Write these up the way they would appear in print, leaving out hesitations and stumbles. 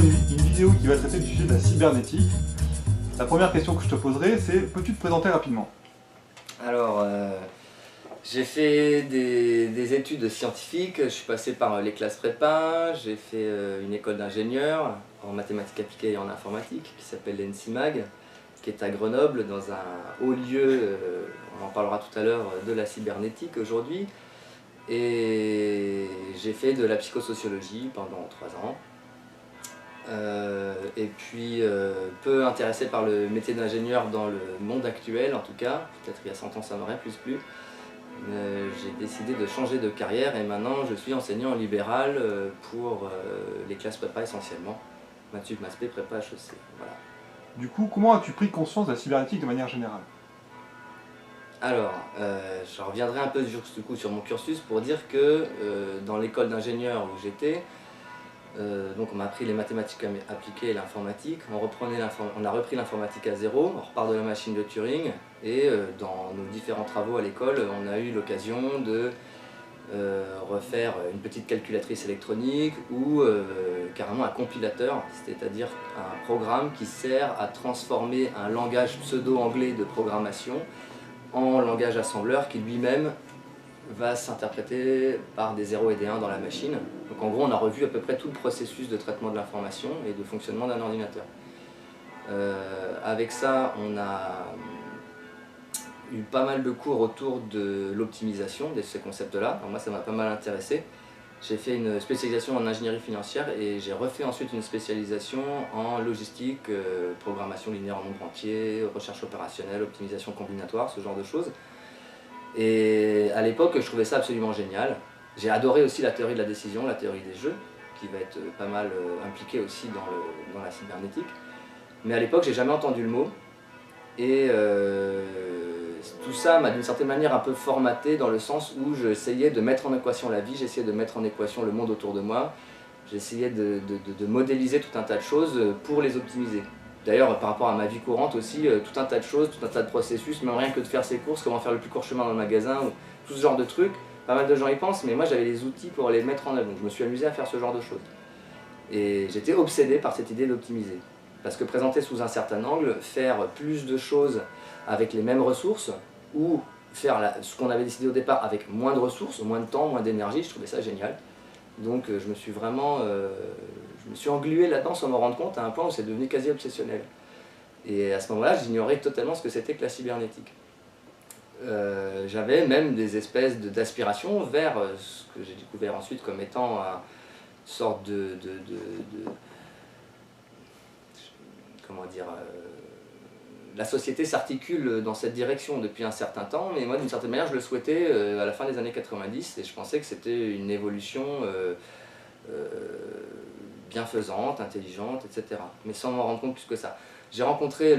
une vidéo qui va traiter du sujet de la cybernétique. La première question que je te poserai, c'est peux-tu te présenter rapidement? Alors, j'ai fait des études scientifiques, je suis passé par les classes prépa, j'ai fait une école d'ingénieur en mathématiques appliquées et en informatique qui s'appelle l'ENSIMAG, qui est à Grenoble, dans un haut lieu, on en parlera tout à l'heure, de la cybernétique aujourd'hui. Et j'ai fait de la psychosociologie pendant 3 ans. Et puis peu intéressé par le métier d'ingénieur dans le monde actuel en tout cas, peut-être il y a 100 ans ça m'aurait plus plu. J'ai décidé de changer de carrière et maintenant je suis enseignant libéral pour les classes prépa essentiellement. Maths sup, maths spé, prépa, HEC, voilà. Du coup, comment as-tu pris conscience de la cybernétique de manière générale? Alors, je reviendrai un peu du coup sur mon cursus pour dire que dans l'école d'ingénieur où j'étais, donc on m'a appris les mathématiques appliquées et l'informatique, on a repris l'informatique à zéro, on repart de la machine de Turing et dans nos différents travaux à l'école, on a eu l'occasion de refaire une petite calculatrice électronique ou carrément un compilateur, c'est-à-dire un programme qui sert à transformer un langage pseudo-anglais de programmation en langage assembleur qui lui-même va s'interpréter par des 0 et des 1 dans la machine. Donc en gros, on a revu à peu près tout le processus de traitement de l'information et de fonctionnement d'un ordinateur. Avec ça, on a eu pas mal de cours autour de l'optimisation de ces concepts-là. Moi, ça m'a pas mal intéressé. J'ai fait une spécialisation en ingénierie financière et j'ai refait ensuite une spécialisation en logistique, programmation linéaire en nombre entier, recherche opérationnelle, optimisation combinatoire, ce genre de choses. Et à l'époque, je trouvais ça absolument génial. J'ai adoré aussi la théorie de la décision, la théorie des jeux, qui va être pas mal impliquée aussi dans la cybernétique. Mais à l'époque, j'ai jamais entendu le mot. Et tout ça m'a d'une certaine manière un peu formaté dans le sens où j'essayais de mettre en équation la vie, j'essayais de mettre en équation le monde autour de moi, j'essayais de modéliser tout un tas de choses pour les optimiser. D'ailleurs, par rapport à ma vie courante aussi, tout un tas de choses, tout un tas de processus, même rien que de faire ses courses, comment faire le plus court chemin dans le magasin, ou tout ce genre de trucs. Pas mal de gens y pensent, mais moi j'avais les outils pour les mettre en œuvre, donc je me suis amusé à faire ce genre de choses. Et j'étais obsédé par cette idée d'optimiser. Parce que présenter sous un certain angle, faire plus de choses avec les mêmes ressources, ou faire ce qu'on avait décidé au départ avec moins de ressources, moins de temps, moins d'énergie, je trouvais ça génial. Donc je me suis vraiment je me suis englué là-dedans sans me rendre compte à un point où c'est devenu quasi obsessionnel. Et à ce moment-là, j'ignorais totalement ce que c'était que la cybernétique. J'avais même des espèces d'aspirations vers ce que j'ai découvert ensuite comme étant une sorte comment dire, la société s'articule dans cette direction depuis un certain temps, mais moi d'une certaine manière je le souhaitais à la fin des années 90 et je pensais que c'était une évolution bienfaisante, intelligente, etc. Mais sans m'en rendre compte plus que ça. J'ai rencontré,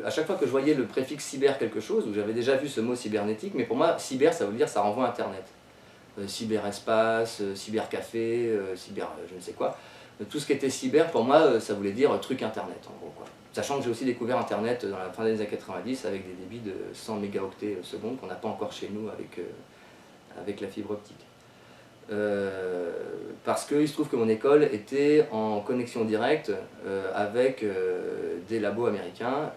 à chaque fois que je voyais le préfixe cyber quelque chose, où j'avais déjà vu ce mot cybernétique, mais pour moi cyber ça veut dire ça renvoie à internet. Cyberespace, cybercafé, cyber je ne sais quoi. Tout ce qui était cyber pour moi ça voulait dire truc internet en gros quoi. Sachant que j'ai aussi découvert internet dans la fin des années 90 avec des débits de 100 mégaoctets secondes qu'on n'a pas encore chez nous avec la fibre optique. Parce qu'il se trouve que mon école était en connexion directe avec des labos américains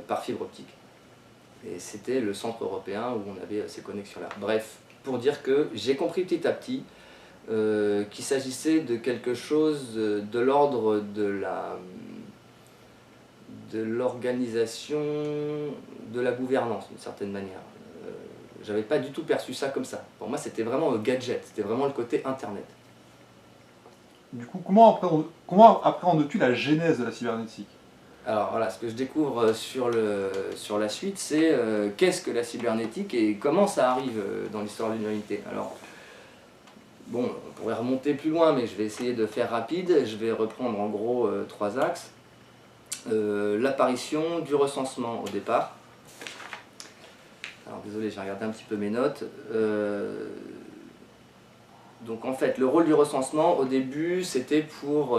par fibre optique. Et c'était le centre européen où on avait ces connexions-là. Bref, pour dire que j'ai compris petit à petit qu'il s'agissait de quelque chose de l'ordre de l'organisation, de la gouvernance d'une certaine manière. J'avais pas du tout perçu ça comme ça. Pour moi, c'était vraiment un gadget, c'était vraiment le côté Internet. Du coup, comment appréhendes-tu la genèse de la cybernétique? Alors voilà, ce que je découvre sur la suite, c'est qu'est-ce que la cybernétique et comment ça arrive dans l'histoire de l'humanité. Alors, bon, on pourrait remonter plus loin, mais je vais essayer de faire rapide. Je vais reprendre en gros 3 axes. L'apparition du recensement au départ. Alors désolé, j'ai regardé un petit peu mes notes. Donc en fait, le rôle du recensement au début, c'était sur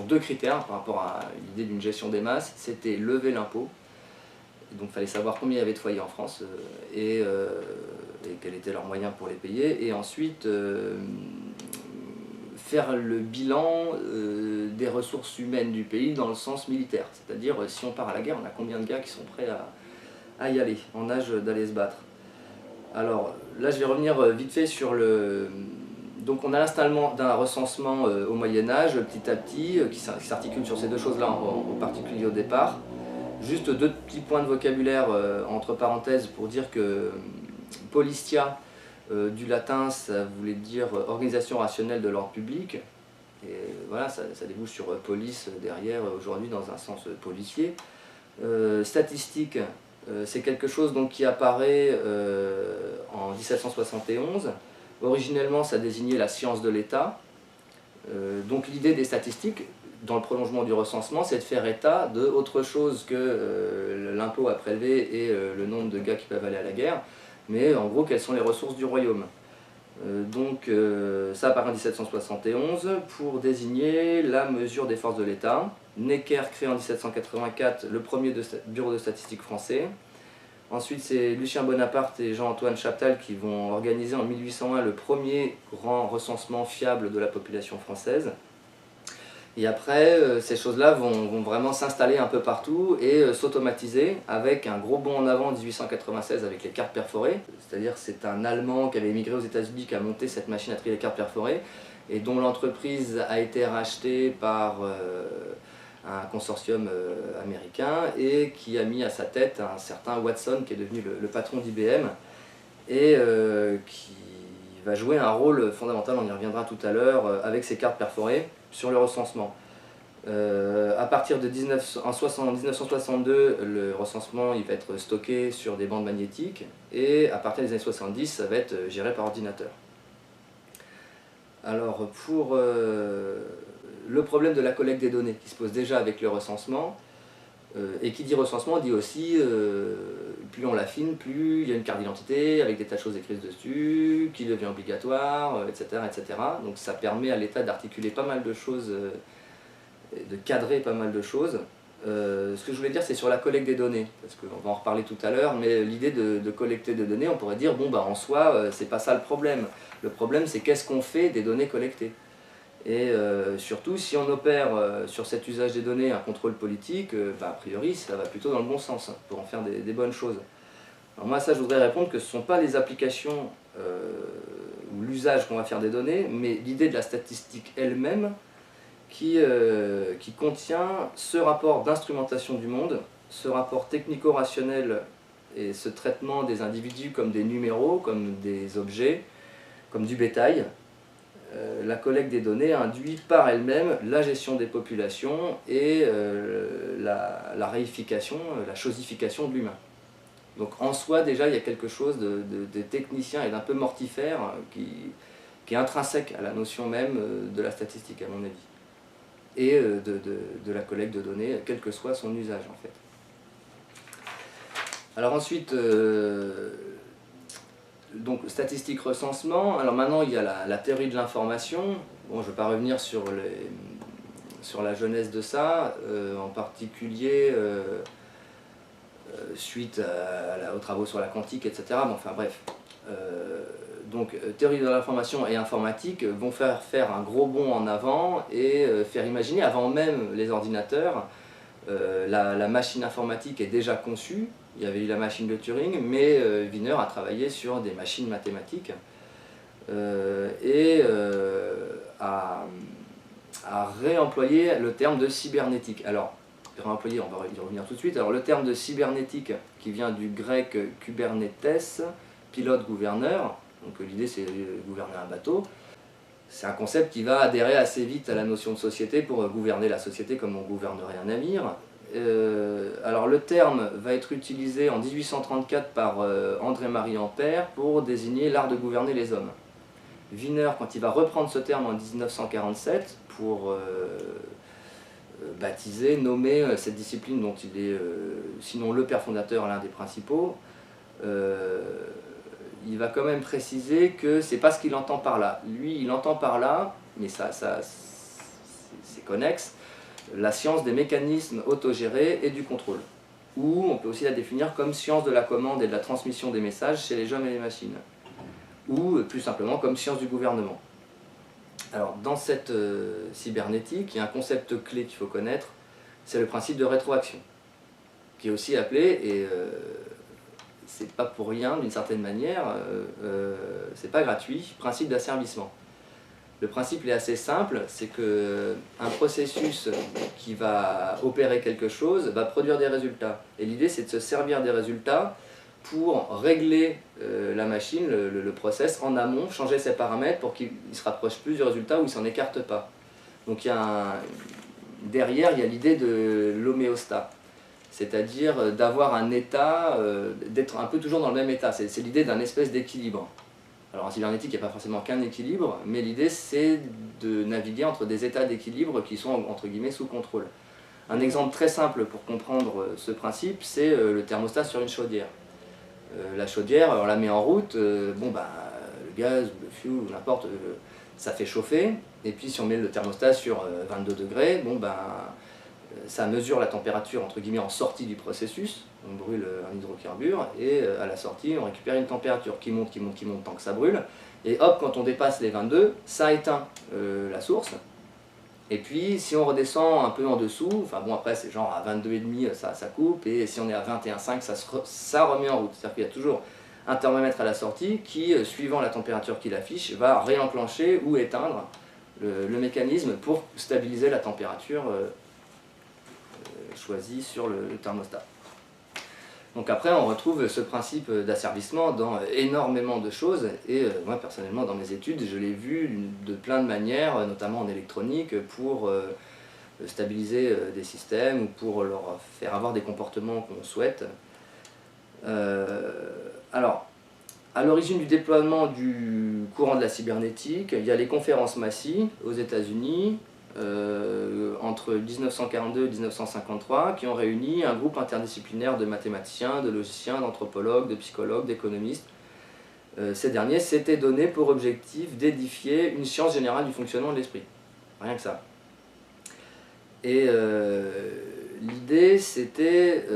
2 critères par rapport à l'idée d'une gestion des masses. C'était lever l'impôt. Donc il fallait savoir combien il y avait de foyers en France et quels étaient leurs moyens pour les payer. Et ensuite, faire le bilan des ressources humaines du pays dans le sens militaire. C'est-à-dire, si on part à la guerre, on a combien de gars qui sont prêts à y aller, en âge d'aller se battre. Alors là, je vais revenir vite fait sur le... Donc on a l'installement d'un recensement au Moyen-Âge, petit à petit, qui s'articule sur ces deux choses-là en particulier au départ. Juste deux petits points de vocabulaire entre parenthèses pour dire que Polistia, du latin, ça voulait dire organisation rationnelle de l'ordre public. Et voilà, ça débouche sur police derrière, aujourd'hui dans un sens policier. Statistique, c'est quelque chose donc, qui apparaît en 1771. Originellement, ça désignait la science de l'État. Donc l'idée des statistiques, dans le prolongement du recensement, c'est de faire état de autre chose que l'impôt à prélever et le nombre de gars qui peuvent aller à la guerre, mais en gros, quelles sont les ressources du royaume. Donc ça apparaît en 1771 pour désigner la mesure des forces de l'État. Necker crée en 1784 le premier bureau de statistique français. Ensuite, c'est Lucien Bonaparte et Jean-Antoine Chaptal qui vont organiser en 1801 le premier grand recensement fiable de la population française. Et après, ces choses-là vont vraiment s'installer un peu partout et s'automatiser avec un gros bond en avant en 1896 avec les cartes perforées. C'est-à-dire que c'est un Allemand qui avait émigré aux États-Unis qui a monté cette machine à trier les cartes perforées et dont l'entreprise a été rachetée par un consortium américain et qui a mis à sa tête un certain Watson qui est devenu le patron d'IBM et qui va jouer un rôle fondamental, on y reviendra tout à l'heure, avec ses cartes perforées sur le recensement. À partir de 1962, le recensement il va être stocké sur des bandes magnétiques et à partir des années 70, ça va être géré par ordinateur. Alors pour le problème de la collecte des données qui se pose déjà avec le recensement, et qui dit recensement dit aussi plus on l'affine, plus il y a une carte d'identité avec des tas de choses écrites dessus, qui devient obligatoire, etc., etc. Donc ça permet à l'État d'articuler pas mal de choses, de cadrer pas mal de choses. Ce que je voulais dire, c'est sur la collecte des données, parce qu'on va en reparler tout à l'heure, mais l'idée de collecter des données, on pourrait dire, bon, bah, en soi, c'est pas ça le problème. Le problème, c'est qu'est-ce qu'on fait des données collectées. Et surtout, si on opère sur cet usage des données un contrôle politique, a priori, ça va plutôt dans le bon sens, hein, pour en faire des bonnes choses. Alors moi, ça, je voudrais répondre que ce ne sont pas les applications ou l'usage qu'on va faire des données, mais l'idée de la statistique elle-même qui contient ce rapport d'instrumentation du monde, ce rapport technico-rationnel et ce traitement des individus comme des numéros, comme des objets, comme du bétail. La collecte des données induit par elle-même la gestion des populations et la réification, la chosification de l'humain. Donc en soi déjà il y a quelque chose de technicien et d'un peu mortifère qui est intrinsèque à la notion même de la statistique à mon avis. Et de la collecte de données, quel que soit son usage en fait. Alors ensuite, donc statistique, recensement, alors maintenant il y a la théorie de l'information. Bon, je ne vais pas revenir sur la jeunesse de ça, en particulier suite aux travaux sur la quantique, etc. Mais enfin bref. Donc théorie de l'information et informatique vont faire un gros bond en avant et faire imaginer, avant même les ordinateurs, la machine informatique est déjà conçue. Il y avait eu la machine de Turing, mais Wiener a travaillé sur des machines mathématiques et a réemployé le terme de cybernétique. Alors, réemployé, on va y revenir tout de suite. Alors, le terme de cybernétique, qui vient du grec kubernetes, pilote-gouverneur, donc l'idée c'est gouverner un bateau. C'est un concept qui va adhérer assez vite à la notion de société pour gouverner la société comme on gouvernerait un navire. Alors le terme va être utilisé en 1834 par André-Marie Ampère pour désigner l'art de gouverner les hommes. Wiener, quand il va reprendre ce terme en 1947 pour baptiser, nommer cette discipline dont il est, sinon le père fondateur, l'un des principaux, il va quand même préciser que c'est pas ce qu'il entend par là. Lui, il entend par là, mais c'est connexe, la science des mécanismes autogérés et du contrôle. Ou on peut aussi la définir comme science de la commande et de la transmission des messages chez les hommes et les machines. Ou plus simplement comme science du gouvernement. Alors, dans cette cybernétique, il y a un concept clé qu'il faut connaître, c'est le principe de rétroaction, qui est aussi appelé, et c'est pas pour rien d'une certaine manière, c'est pas gratuit, principe d'asservissement. Le principe est assez simple, c'est qu'un processus qui va opérer quelque chose va produire des résultats. Et l'idée, c'est de se servir des résultats pour régler la machine, le process, en amont, changer ses paramètres pour qu'il se rapproche plus du résultat ou il ne s'en écarte pas. Donc derrière, il y a l'idée de l'homéostat, c'est-à-dire d'avoir un état, d'être un peu toujours dans le même état. C'est l'idée d'un espèce d'équilibre. Alors en cybernétique, il n'y a pas forcément qu'un équilibre, mais l'idée c'est de naviguer entre des états d'équilibre qui sont entre guillemets sous contrôle. Un exemple très simple pour comprendre ce principe, c'est le thermostat sur une chaudière. La chaudière, on la met en route, le gaz, le fuel, ou n'importe, ça fait chauffer, et puis si on met le thermostat sur 22 degrés, ça mesure la température entre guillemets en sortie du processus, on brûle un hydrocarbure et à la sortie on récupère une température qui monte tant que ça brûle, et hop, quand on dépasse les 22, ça éteint la source, et puis si on redescend un peu en dessous, après c'est genre à 22,5 ça coupe, et si on est à 21,5 ça remet en route, c'est-à-dire qu'il y a toujours un thermomètre à la sortie qui, suivant la température qu'il affiche, va réenclencher ou éteindre le mécanisme pour stabiliser la température choisi sur le thermostat. Donc après on retrouve ce principe d'asservissement dans énormément de choses, et moi personnellement dans mes études je l'ai vu de plein de manières, notamment en électronique, pour stabiliser des systèmes ou pour leur faire avoir des comportements qu'on souhaite. Alors, à l'origine du déploiement du courant de la cybernétique, il y a les conférences Massey aux États-Unis, entre 1942 et 1953, qui ont réuni un groupe interdisciplinaire de mathématiciens, de logiciens, d'anthropologues, de psychologues, d'économistes. Ces derniers s'étaient donné pour objectif d'édifier une science générale du fonctionnement de l'esprit. Rien que ça. Et l'idée, c'était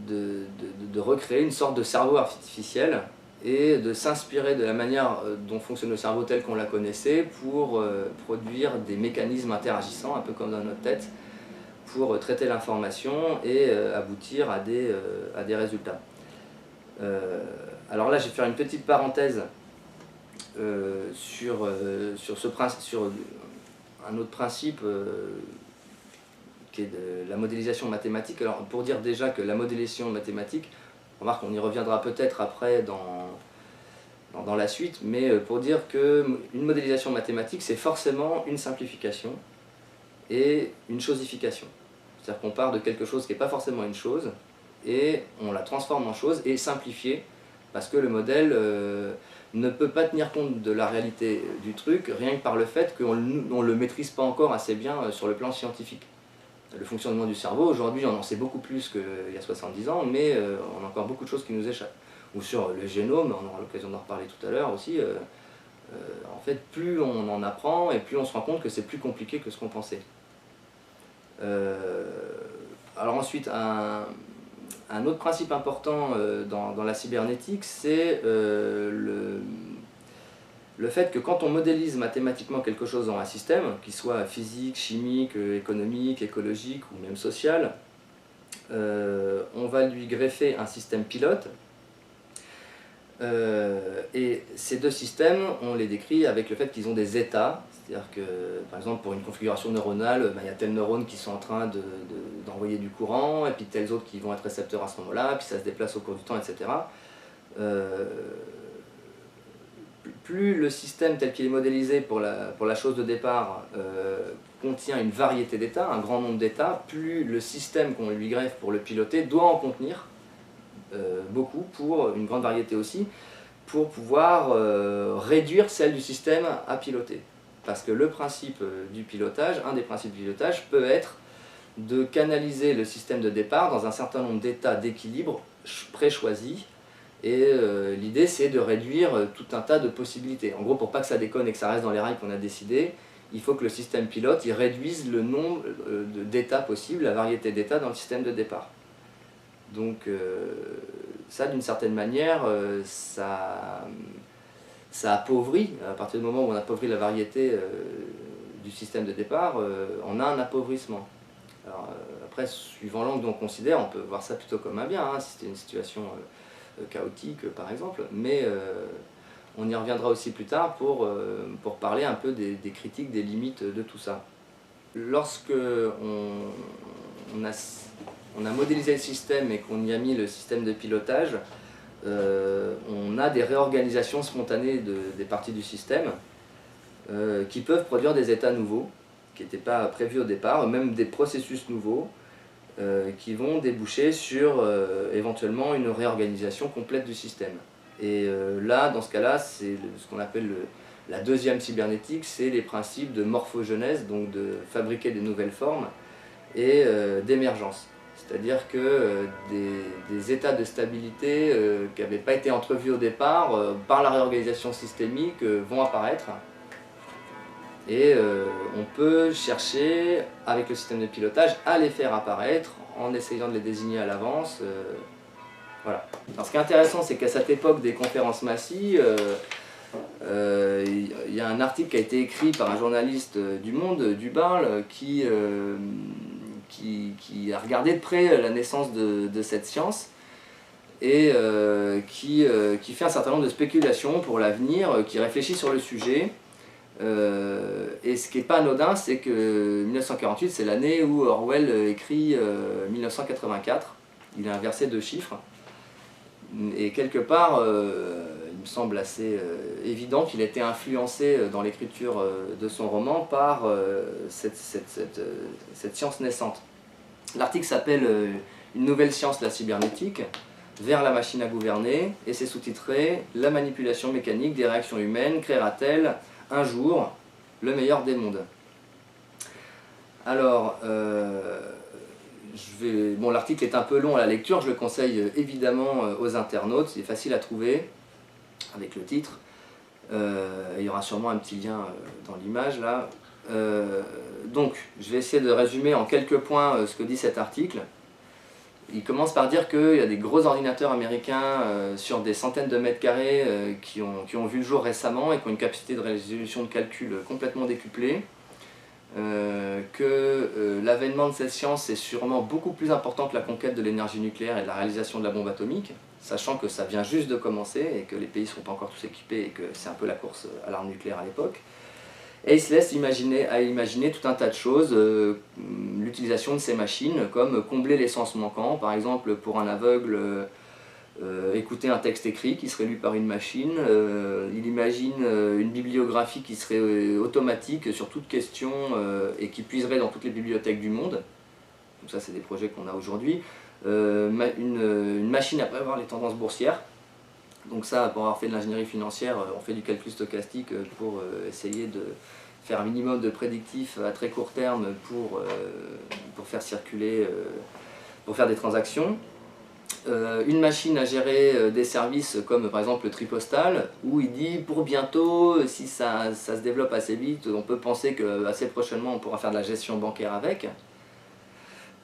de recréer une sorte de cerveau artificiel et de s'inspirer de la manière dont fonctionne le cerveau tel qu'on la connaissait pour produire des mécanismes interagissants, un peu comme dans notre tête, pour traiter l'information et aboutir à des résultats. Alors là, je vais faire une petite parenthèse sur un autre principe qui est de la modélisation mathématique. Alors pour dire déjà que la modélisation mathématique, remarque, on y reviendra peut-être après dans la suite, mais pour dire qu'une modélisation mathématique, c'est forcément une simplification et une chosification. C'est-à-dire qu'on part de quelque chose qui n'est pas forcément une chose, et on la transforme en chose et simplifiée, parce que le modèle ne peut pas tenir compte de la réalité du truc, rien que par le fait qu'on ne le maîtrise pas encore assez bien sur le plan scientifique. Le fonctionnement du cerveau, aujourd'hui on en sait beaucoup plus qu'il y a 70 ans, mais on a encore beaucoup de choses qui nous échappent. Ou sur le génome, on aura l'occasion d'en reparler tout à l'heure aussi, en fait plus on en apprend et plus on se rend compte que c'est plus compliqué que ce qu'on pensait. Alors ensuite, un autre principe important dans la cybernétique, c'est le fait que quand on modélise mathématiquement quelque chose dans un système, qu'il soit physique, chimique, économique, écologique ou même social, on va lui greffer un système pilote, et ces deux systèmes, on les décrit avec le fait qu'ils ont des états, c'est-à-dire que par exemple pour une configuration neuronale, il y a tels neurones qui sont en train d'envoyer du courant, et puis tels autres qui vont être récepteurs à ce moment-là, puis ça se déplace au cours du temps, etc. Plus le système tel qu'il est modélisé pour la chose de départ contient une variété d'états, un grand nombre d'états, plus le système qu'on lui greffe pour le piloter doit en contenir beaucoup, pour une grande variété aussi, pour pouvoir réduire celle du système à piloter. Parce que le principe du pilotage, un des principes du pilotage peut être de canaliser le système de départ dans un certain nombre d'états d'équilibre pré-choisis. Et l'idée c'est de réduire tout un tas de possibilités. En gros, pour pas que ça déconne et que ça reste dans les rails qu'on a décidé, il faut que le système pilote il réduise le nombre d'états possibles, la variété d'états dans le système de départ. Donc ça, d'une certaine manière, ça ça appauvrit, à partir du moment où on appauvrit la variété du système de départ, on a un appauvrissement. Alors, après, suivant l'angle dont on considère, on peut voir ça plutôt comme un bien, hein, si c'était une situation chaotique par exemple, mais on y reviendra aussi plus tard pour parler un peu des critiques, des limites de tout ça. Lorsque on a modélisé le système et qu'on y a mis le système de pilotage, on a des réorganisations spontanées des parties du système qui peuvent produire des états nouveaux, qui n'étaient pas prévus au départ, même des processus nouveaux, qui vont déboucher sur éventuellement une réorganisation complète du système. Et là, dans ce cas-là, c'est ce qu'on appelle la deuxième cybernétique, c'est les principes de morphogenèse, donc de fabriquer des nouvelles formes, et d'émergence. C'est-à-dire que des états de stabilité qui n'avaient pas été entrevus au départ, par la réorganisation systémique, vont apparaître. Et on peut chercher, avec le système de pilotage, à les faire apparaître en essayant de les désigner à l'avance. Voilà. Alors, ce qui est intéressant, c'est qu'à cette époque des conférences Massey, il y a un article qui a été écrit par un journaliste du Monde, Dubarle, qui a regardé de près la naissance de cette science et qui fait un certain nombre de spéculations pour l'avenir, qui réfléchit sur le sujet. Et ce qui n'est pas anodin, c'est que 1948, c'est l'année où Orwell écrit 1984. Il a inversé 2 chiffres. Et quelque part, il me semble assez évident qu'il a été influencé dans l'écriture de son roman par cette science naissante. L'article s'appelle « Une nouvelle science, la cybernétique, vers la machine à gouverner » et c'est sous-titré « La manipulation mécanique des réactions humaines créera-t-elle un jour le meilleur des mondes ?» Alors, bon, l'article est un peu long à la lecture, je le conseille évidemment aux internautes, c'est facile à trouver avec le titre. Il y aura sûrement un petit lien dans l'image là. Donc, je vais essayer de résumer en quelques points ce que dit cet article. Il commence par dire qu'il y a des gros ordinateurs américains sur des centaines de mètres carrés qui ont vu le jour récemment et qui ont une capacité de résolution de calcul complètement décuplée. Que l'avènement de cette science est sûrement beaucoup plus important que la conquête de l'énergie nucléaire et de la réalisation de la bombe atomique, sachant que ça vient juste de commencer et que les pays ne sont pas encore tous équipés et que c'est un peu la course à l'arme nucléaire à l'époque. Et il se laisse imaginer tout un tas de choses, l'utilisation de ces machines comme combler les sens manquants, par exemple pour un aveugle, écouter un texte écrit qui serait lu par une machine. Il imagine une bibliographie qui serait automatique sur toute question et qui puiserait dans toutes les bibliothèques du monde. Donc ça, c'est des projets qu'on a aujourd'hui. Une machine à prévoir les tendances boursières. Donc ça, pour avoir fait de l'ingénierie financière, on fait du calcul stochastique pour essayer de faire un minimum de prédictifs à très court terme pour faire circuler, pour faire des transactions. Une machine à gérer des services comme par exemple le tri postal, où il dit pour bientôt, si ça se développe assez vite, on peut penser qu'assez prochainement on pourra faire de la gestion bancaire avec,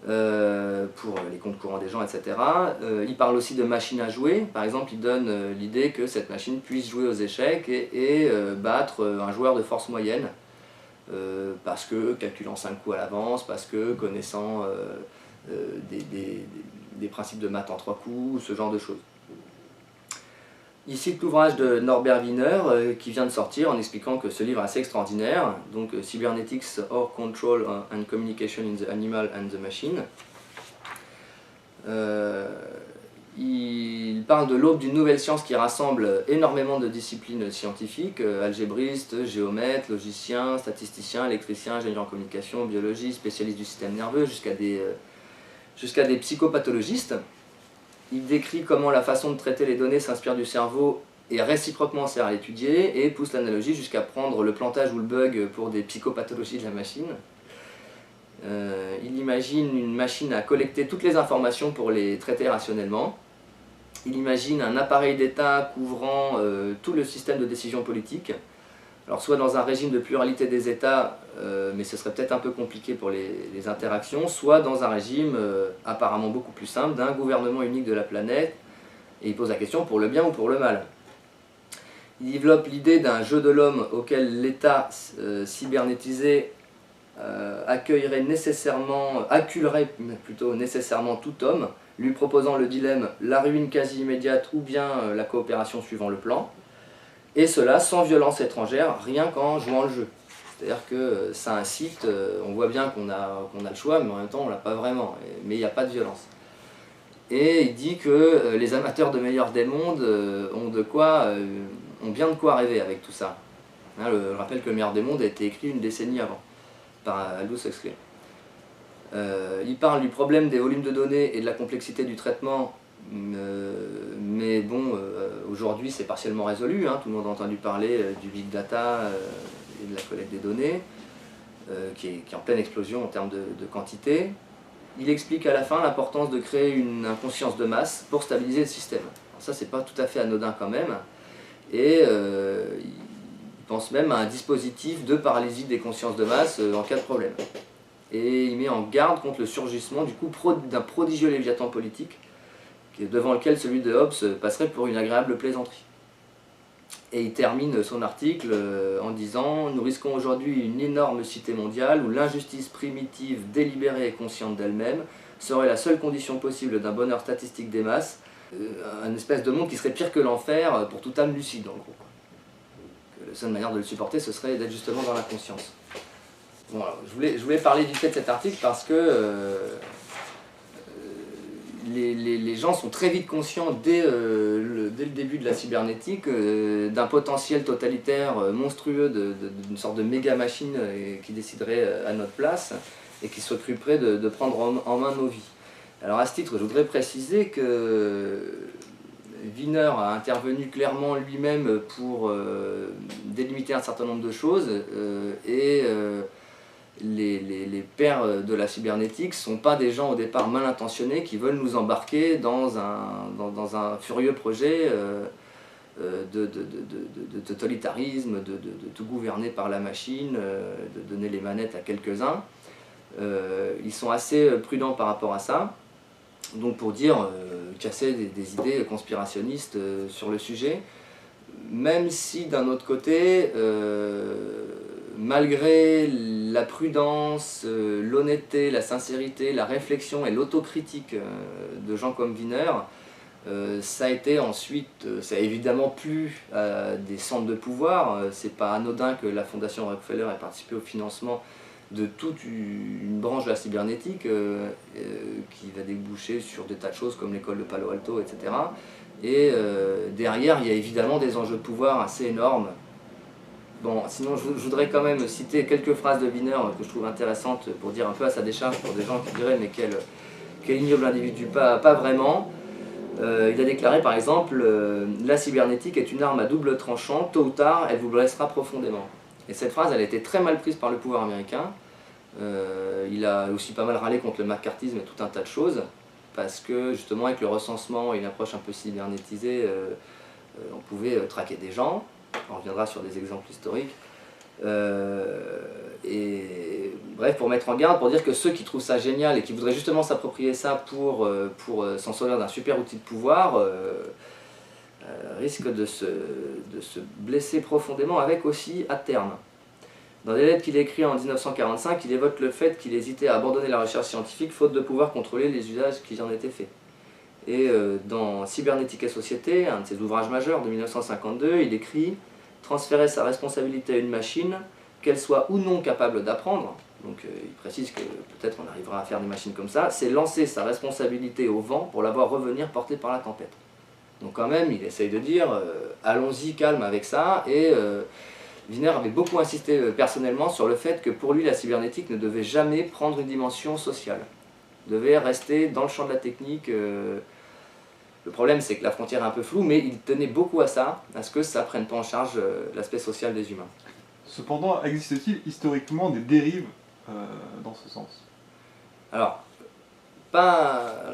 pour les comptes courants des gens, etc. Il parle aussi de machines à jouer, par exemple il donne l'idée que cette machine puisse jouer aux échecs et battre un joueur de force moyenne, parce que calculant 5 coups à l'avance, parce que connaissant des principes de maths en 3 coups, ce genre de choses. Il cite l'ouvrage de Norbert Wiener qui vient de sortir en expliquant que ce livre est assez extraordinaire, donc Cybernetics or Control and Communication in the Animal and the Machine. Il parle de l'aube d'une nouvelle science qui rassemble énormément de disciplines scientifiques, algébristes, géomètres, logiciens, statisticiens, électriciens, ingénieurs en communication, biologistes, spécialistes du système nerveux, jusqu'à des psychopathologistes. Il décrit comment la façon de traiter les données s'inspire du cerveau et réciproquement sert à l'étudier, et pousse l'analogie jusqu'à prendre le plantage ou le bug pour des psychopathologies de la machine. Il imagine une machine à collecter toutes les informations pour les traiter rationnellement. Il imagine un appareil d'État couvrant tout le système de décision politique. Alors soit dans un régime de pluralité des États, mais ce serait peut-être un peu compliqué pour les interactions, soit dans un régime apparemment beaucoup plus simple d'un gouvernement unique de la planète, et il pose la question pour le bien ou pour le mal. Il développe l'idée d'un jeu de l'homme auquel l'État cybernétisé acculerait nécessairement tout homme, lui proposant le dilemme la ruine quasi immédiate ou bien la coopération suivant le plan, et cela sans violence étrangère, rien qu'en jouant le jeu. C'est-à-dire que ça incite, on voit bien qu'on a le choix, mais en même temps on l'a pas vraiment, mais il n'y a pas de violence. Et il dit que les amateurs de meilleurs des mondes ont bien de quoi rêver avec tout ça. Hein, je rappelle que le meilleur des mondes a été écrit une décennie avant, par Aldous Huxley. Il parle du problème des volumes de données et de la complexité du traitement, mais bon, aujourd'hui c'est partiellement résolu, hein, tout le monde a entendu parler du big data et de la collecte des données, qui est en pleine explosion en termes de quantité. Il explique à la fin l'importance de créer une conscience de masse pour stabiliser le système. Alors ça, c'est pas tout à fait anodin quand même, et il pense même à un dispositif de paralysie des consciences de masse en cas de problème. Et il met en garde contre le surgissement du coup d'un prodigieux léviathan politique, devant lequel celui de Hobbes passerait pour une agréable plaisanterie. Et il termine son article en disant « Nous risquons aujourd'hui une énorme cité mondiale où l'injustice primitive, délibérée et consciente d'elle-même serait la seule condition possible d'un bonheur statistique des masses, un espèce de monde qui serait pire que l'enfer pour toute âme lucide en gros. Que la seule manière de le supporter ce serait d'être justement dans la conscience. » Bon, alors, je voulais parler du fait de cet article parce que les gens sont très vite conscients dès le début de la cybernétique d'un potentiel totalitaire monstrueux d'une sorte de méga machine qui déciderait à notre place et qui s'occuperait de prendre en main nos vies. Alors à ce titre, je voudrais préciser que Wiener a intervenu clairement lui-même pour délimiter un certain nombre de choses et les pères de la cybernétique ne sont pas des gens au départ mal intentionnés qui veulent nous embarquer dans un furieux projet de totalitarisme, de tout gouverner par la machine, de donner les manettes à quelques-uns. Ils sont assez prudents par rapport à ça, donc pour dire casser des idées conspirationnistes sur le sujet, même si d'un autre côté, malgré la prudence, l'honnêteté, la sincérité, la réflexion et l'autocritique de gens comme Wiener, ça a été ensuite, ça a évidemment plu à des centres de pouvoir. C'est pas anodin que la Fondation Rockefeller ait participé au financement de toute une branche de la cybernétique qui va déboucher sur des tas de choses comme l'école de Palo Alto, etc. Et derrière, il y a évidemment des enjeux de pouvoir assez énormes. Bon, sinon je voudrais quand même citer quelques phrases de Wiener que je trouve intéressantes pour dire un peu à sa décharge pour des gens qui diraient mais quel ignoble individu, pas vraiment. Il a déclaré par exemple la cybernétique est une arme à double tranchant, tôt ou tard elle vous blessera profondément. Et cette phrase elle a été très mal prise par le pouvoir américain. Il a aussi pas mal râlé contre le macartisme et tout un tas de choses parce que justement avec le recensement et une approche un peu cybernétisée on pouvait traquer des gens. On reviendra sur des exemples historiques. Et bref, pour mettre en garde, pour dire que ceux qui trouvent ça génial et qui voudraient justement s'approprier ça pour s'en servir d'un super outil de pouvoir risquent de se blesser profondément avec aussi à terme. Dans des lettres qu'il écrit en 1945, il évoque le fait qu'il hésitait à abandonner la recherche scientifique faute de pouvoir contrôler les usages qui en étaient faits. Et dans Cybernétique et Société, un de ses ouvrages majeurs de 1952, il écrit « Transférer sa responsabilité à une machine, qu'elle soit ou non capable d'apprendre », donc il précise que peut-être on arrivera à faire des machines comme ça, c'est lancer sa responsabilité au vent pour la voir revenir portée par la tempête. Donc quand même, il essaye de dire allons-y calme avec ça, et Wiener avait beaucoup insisté personnellement sur le fait que pour lui la cybernétique ne devait jamais prendre une dimension sociale. Devait rester dans le champ de la technique. Le problème c'est que la frontière est un peu floue, mais il tenait beaucoup à ça, à ce que ça ne prenne pas en charge l'aspect social des humains. Cependant, existe-t-il historiquement des dérives dans ce sens? Alors,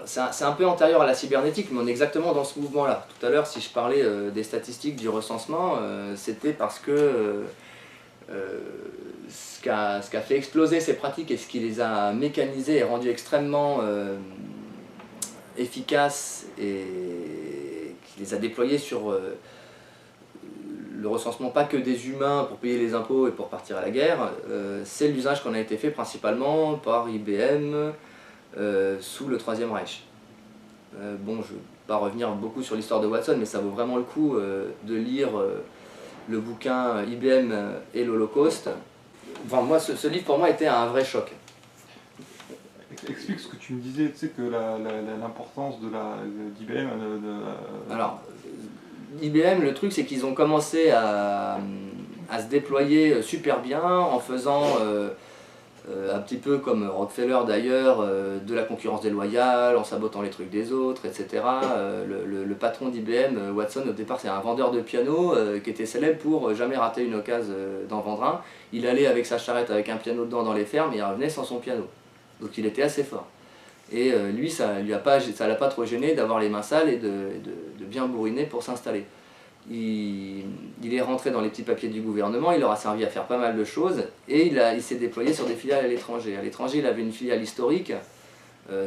c'est un peu antérieur à la cybernétique, mais on est exactement dans ce mouvement-là. Tout à l'heure, si je parlais des statistiques du recensement, c'était parce que ce qui a fait exploser ces pratiques et ce qui les a mécanisées et rendues extrêmement efficaces et qui les a déployées sur le le recensement pas que des humains pour payer les impôts et pour partir à la guerre, c'est l'usage qu'on a été fait principalement par IBM sous le Troisième Reich. Bon, je ne vais pas revenir beaucoup sur l'histoire de Watson, mais ça vaut vraiment le coup de lire le bouquin IBM et l'Holocauste. Enfin, moi, ce livre pour moi était un vrai choc. Explique ce que tu me disais, tu sais que l'importance d'IBM. Alors, IBM, le truc c'est qu'ils ont commencé à se déployer super bien en faisant un petit peu comme Rockefeller d'ailleurs, de la concurrence déloyale, en sabotant les trucs des autres, etc. Le patron d'IBM, Watson, au départ c'est un vendeur de piano qui était célèbre pour jamais rater une occasion d'en vendre un. Il allait avec sa charrette avec un piano dedans dans les fermes et il revenait sans son piano. Donc il était assez fort. Et lui, ça l'a pas trop gêné d'avoir les mains sales et de bien bourriner pour s'installer. Il est rentré dans les petits papiers du gouvernement, il leur a servi à faire pas mal de choses et il s'est déployé sur des filiales à l'étranger. À l'étranger, il avait une filiale historique,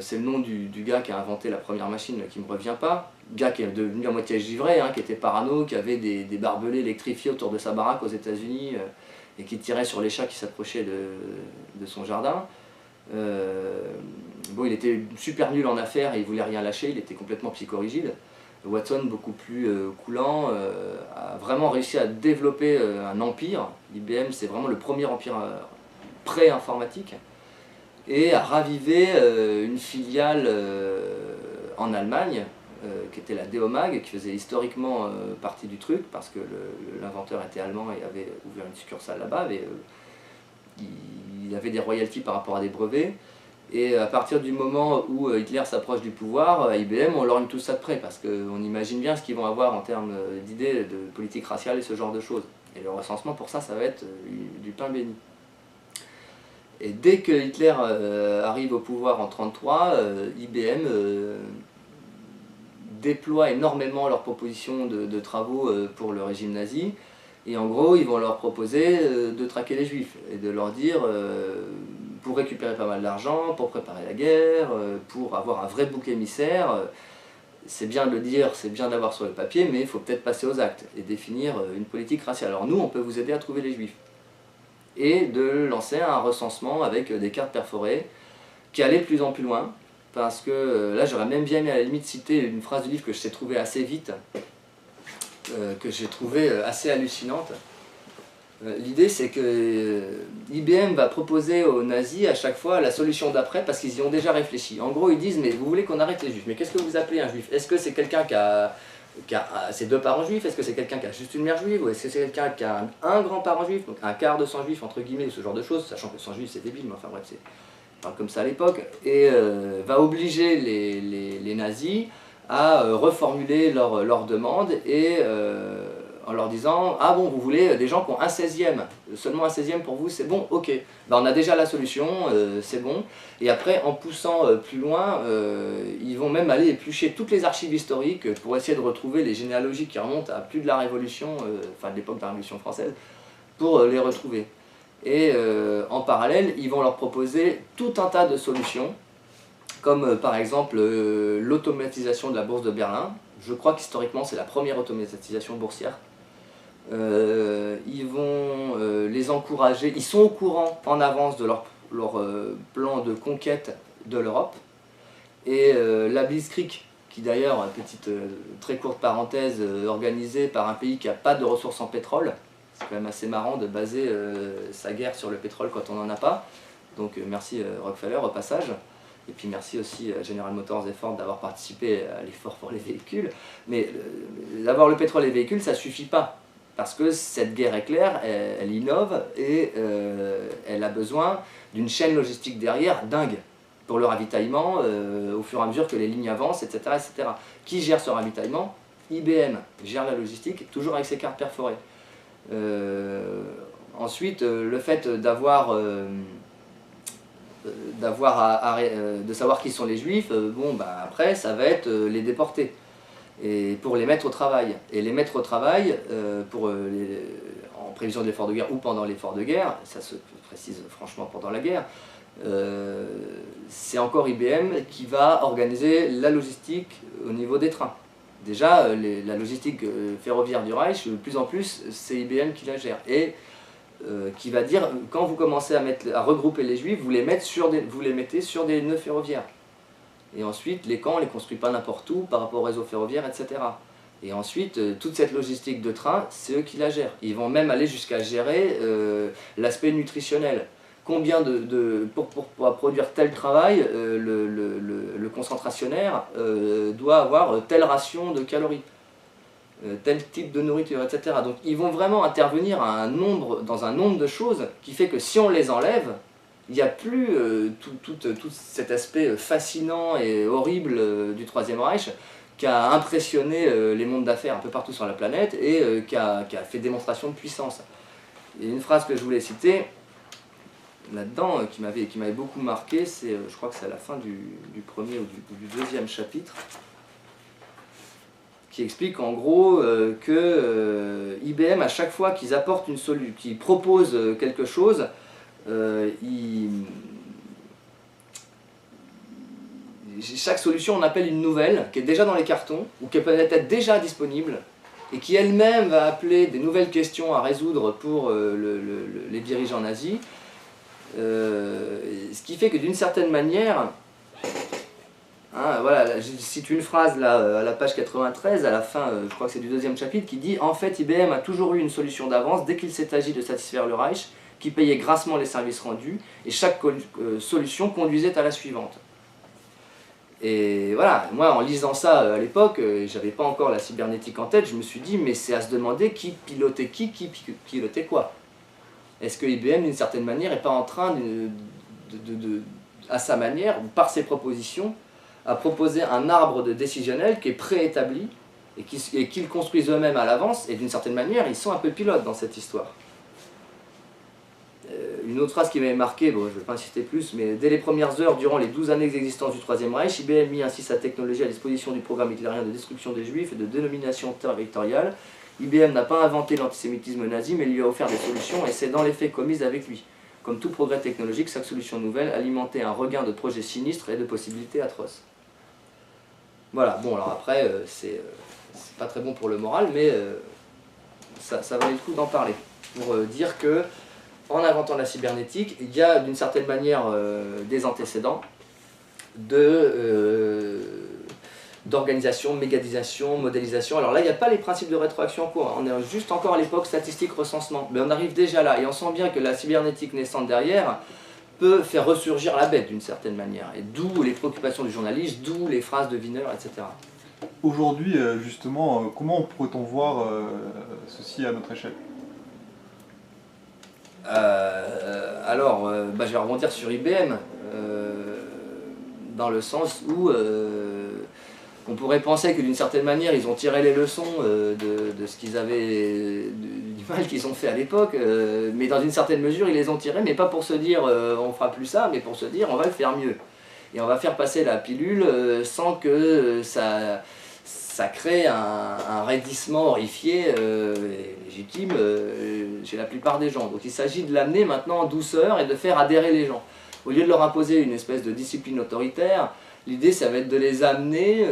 c'est le nom du gars qui a inventé la première machine qui ne me revient pas. Gars qui est devenu à moitié givré, hein, qui était parano, qui avait des barbelés électrifiés autour de sa baraque aux États-Unis et qui tirait sur les chats qui s'approchaient de son jardin. Bon, il était super nul en affaires et il voulait rien lâcher, il était complètement psychorigide. Watson, beaucoup plus coulant, a vraiment réussi à développer un empire. IBM, c'est vraiment le premier empire pré-informatique. Et a ravivé une filiale en Allemagne, qui était la Deomag, qui faisait historiquement partie du truc, parce que l'inventeur était allemand et avait ouvert une succursale là-bas. Il avait des royalties par rapport à des brevets. Et à partir du moment où Hitler s'approche du pouvoir, à IBM, on lorgne tout ça de près, parce qu'on imagine bien ce qu'ils vont avoir en termes d'idées de politique raciale et ce genre de choses. Et le recensement, pour ça, ça va être du pain béni. Et dès que Hitler arrive au pouvoir en 1933, IBM déploie énormément leurs propositions de travaux pour le régime nazi. Et en gros, ils vont leur proposer de traquer les juifs et de leur dire, pour récupérer pas mal d'argent, pour préparer la guerre, pour avoir un vrai bouc émissaire, c'est bien de le dire, c'est bien d'avoir sur le papier, mais il faut peut-être passer aux actes et définir une politique raciale. Alors nous, on peut vous aider à trouver les juifs. Et de lancer un recensement avec des cartes perforées qui allait de plus en plus loin, parce que là, j'aurais même bien aimé à la limite citer une phrase du livre que je sais trouver assez vite, que j'ai trouvé assez hallucinante. L'idée c'est que IBM va proposer aux nazis à chaque fois la solution d'après parce qu'ils y ont déjà réfléchi. En gros ils disent mais vous voulez qu'on arrête les juifs, mais qu'est-ce que vous appelez un juif? Est-ce que c'est quelqu'un qui a ses deux parents juifs? Est-ce que c'est quelqu'un qui a juste une mère juive? Ou est-ce que c'est quelqu'un qui a un grand-parent juif, donc un quart de sang juif entre guillemets, ou ce genre de choses, sachant que sang juif c'est débile, mais enfin bref c'est comme ça à l'époque, et va obliger les nazis à reformuler leur demande et en leur disant « Ah bon, vous voulez des gens qui ont un 16e, seulement un 16e pour vous, c'est bon? Ok, ben, on a déjà la solution, c'est bon. » Et après, en poussant plus loin, ils vont même aller éplucher toutes les archives historiques pour essayer de retrouver les généalogies qui remontent à plus de la Révolution, enfin de l'époque de la Révolution française, pour les retrouver. Et en parallèle, ils vont leur proposer tout un tas de solutions, comme par exemple l'automatisation de la bourse de Berlin. Je crois qu'historiquement c'est la première automatisation boursière. Ils vont les encourager, ils sont au courant en avance de leur plan de conquête de l'Europe. Et la Blitzkrieg, qui d'ailleurs, petite très courte parenthèse, organisée par un pays qui n'a pas de ressources en pétrole. C'est quand même assez marrant de baser sa guerre sur le pétrole quand on n'en a pas. Donc merci Rockefeller au passage. Et puis merci aussi à General Motors et Ford d'avoir participé à l'effort pour les véhicules. Mais d'avoir le pétrole et les véhicules, ça ne suffit pas. Parce que cette guerre éclair, elle innove et elle a besoin d'une chaîne logistique derrière dingue pour le ravitaillement au fur et à mesure que les lignes avancent, etc. etc. Qui gère ce ravitaillement? IBM gère la logistique, toujours avec ses cartes perforées. Ensuite, le fait de savoir qui sont les juifs, bon, bah, après ça va être les déporter et pour les mettre au travail. Et les mettre au travail en prévision de l'effort de guerre ou pendant l'effort de guerre, ça se précise franchement pendant la guerre, c'est encore IBM qui va organiser la logistique au niveau des trains. déjà, la logistique ferroviaire du Reich, de plus en plus, c'est IBM qui la gère. Et qui va dire, quand vous commencez à regrouper les Juifs, vous les mettez sur des nœuds ferroviaires. Et ensuite, les camps, on ne les construit pas n'importe où par rapport au réseau ferroviaire, etc. Et ensuite, toute cette logistique de train, c'est eux qui la gèrent. Ils vont même aller jusqu'à gérer l'aspect nutritionnel. Combien pour produire tel travail, le concentrationnaire doit avoir telle ration de calories, tel type de nourriture, etc. Donc ils vont vraiment intervenir dans un nombre de choses qui fait que si on les enlève, il n'y a plus tout cet aspect fascinant et horrible du Troisième Reich qui a impressionné les mondes d'affaires un peu partout sur la planète et qui a fait démonstration de puissance. Et une phrase que je voulais citer là-dedans, qui m'avait beaucoup marqué, c'est, je crois que c'est à la fin du premier ou du deuxième chapitre, qui explique en gros que IBM, à chaque fois qu'ils apportent qu'ils proposent quelque chose, chaque solution on appelle une nouvelle, qui est déjà dans les cartons, ou qui peut être déjà disponible, et qui elle-même va appeler des nouvelles questions à résoudre pour les dirigeants nazis. Ce qui fait que d'une certaine manière, voilà, je cite une phrase là, à la page 93, à la fin, je crois que c'est du deuxième chapitre, qui dit « En fait, IBM a toujours eu une solution d'avance dès qu'il s'est agi de satisfaire le Reich, qui payait grassement les services rendus, et chaque solution conduisait à la suivante. » Et voilà, moi en lisant ça à l'époque, j'avais pas encore la cybernétique en tête, je me suis dit, mais c'est à se demander qui pilotait qui pilotait quoi. Est-ce que IBM, d'une certaine manière, n'est pas en train, à sa manière, par ses propositions, à proposer un arbre décisionnel qui est préétabli et qu'ils construisent eux-mêmes à l'avance, et d'une certaine manière, ils sont un peu pilotes dans cette histoire. Une autre phrase qui m'avait marqué, bon, je ne vais pas insister plus, mais dès les premières heures, durant les 12 années d'existence du Troisième Reich, IBM mit ainsi sa technologie à disposition du programme hitlérien de destruction des Juifs et de dénomination territoriale. IBM n'a pas inventé l'antisémitisme nazi, mais lui a offert des solutions et c'est dans les faits commises avec lui. Comme tout progrès technologique, chaque solution nouvelle alimentait un regain de projets sinistres et de possibilités atroces. Voilà, bon alors après, c'est pas très bon pour le moral, mais ça valait le coup d'en parler. Pour dire que, en inventant la cybernétique, il y a d'une certaine manière des antécédents d'organisation, mécanisation, modélisation. Alors là, il n'y a pas les principes de rétroaction en cours, on est juste encore à l'époque statistique, recensement, mais on arrive déjà là, et on sent bien que la cybernétique naissante derrière peut faire ressurgir la bête d'une certaine manière, et d'où les préoccupations du journaliste, d'où les phrases de Wiener, etc. Aujourd'hui, justement, comment pourrait-on voir ceci à notre échelle? Je vais rebondir sur IBM, dans le sens où on pourrait penser que d'une certaine manière ils ont tiré les leçons de ce qu'ils avaient, du mal qu'ils ont fait à l'époque, mais dans une certaine mesure ils les ont tirés, mais pas pour se dire on fera plus ça, mais pour se dire on va le faire mieux. Et on va faire passer la pilule sans que ça crée un raidissement horrifié et légitime chez la plupart des gens. Donc il s'agit de l'amener maintenant en douceur et de faire adhérer les gens. Au lieu de leur imposer une espèce de discipline autoritaire, l'idée ça va être de les amener,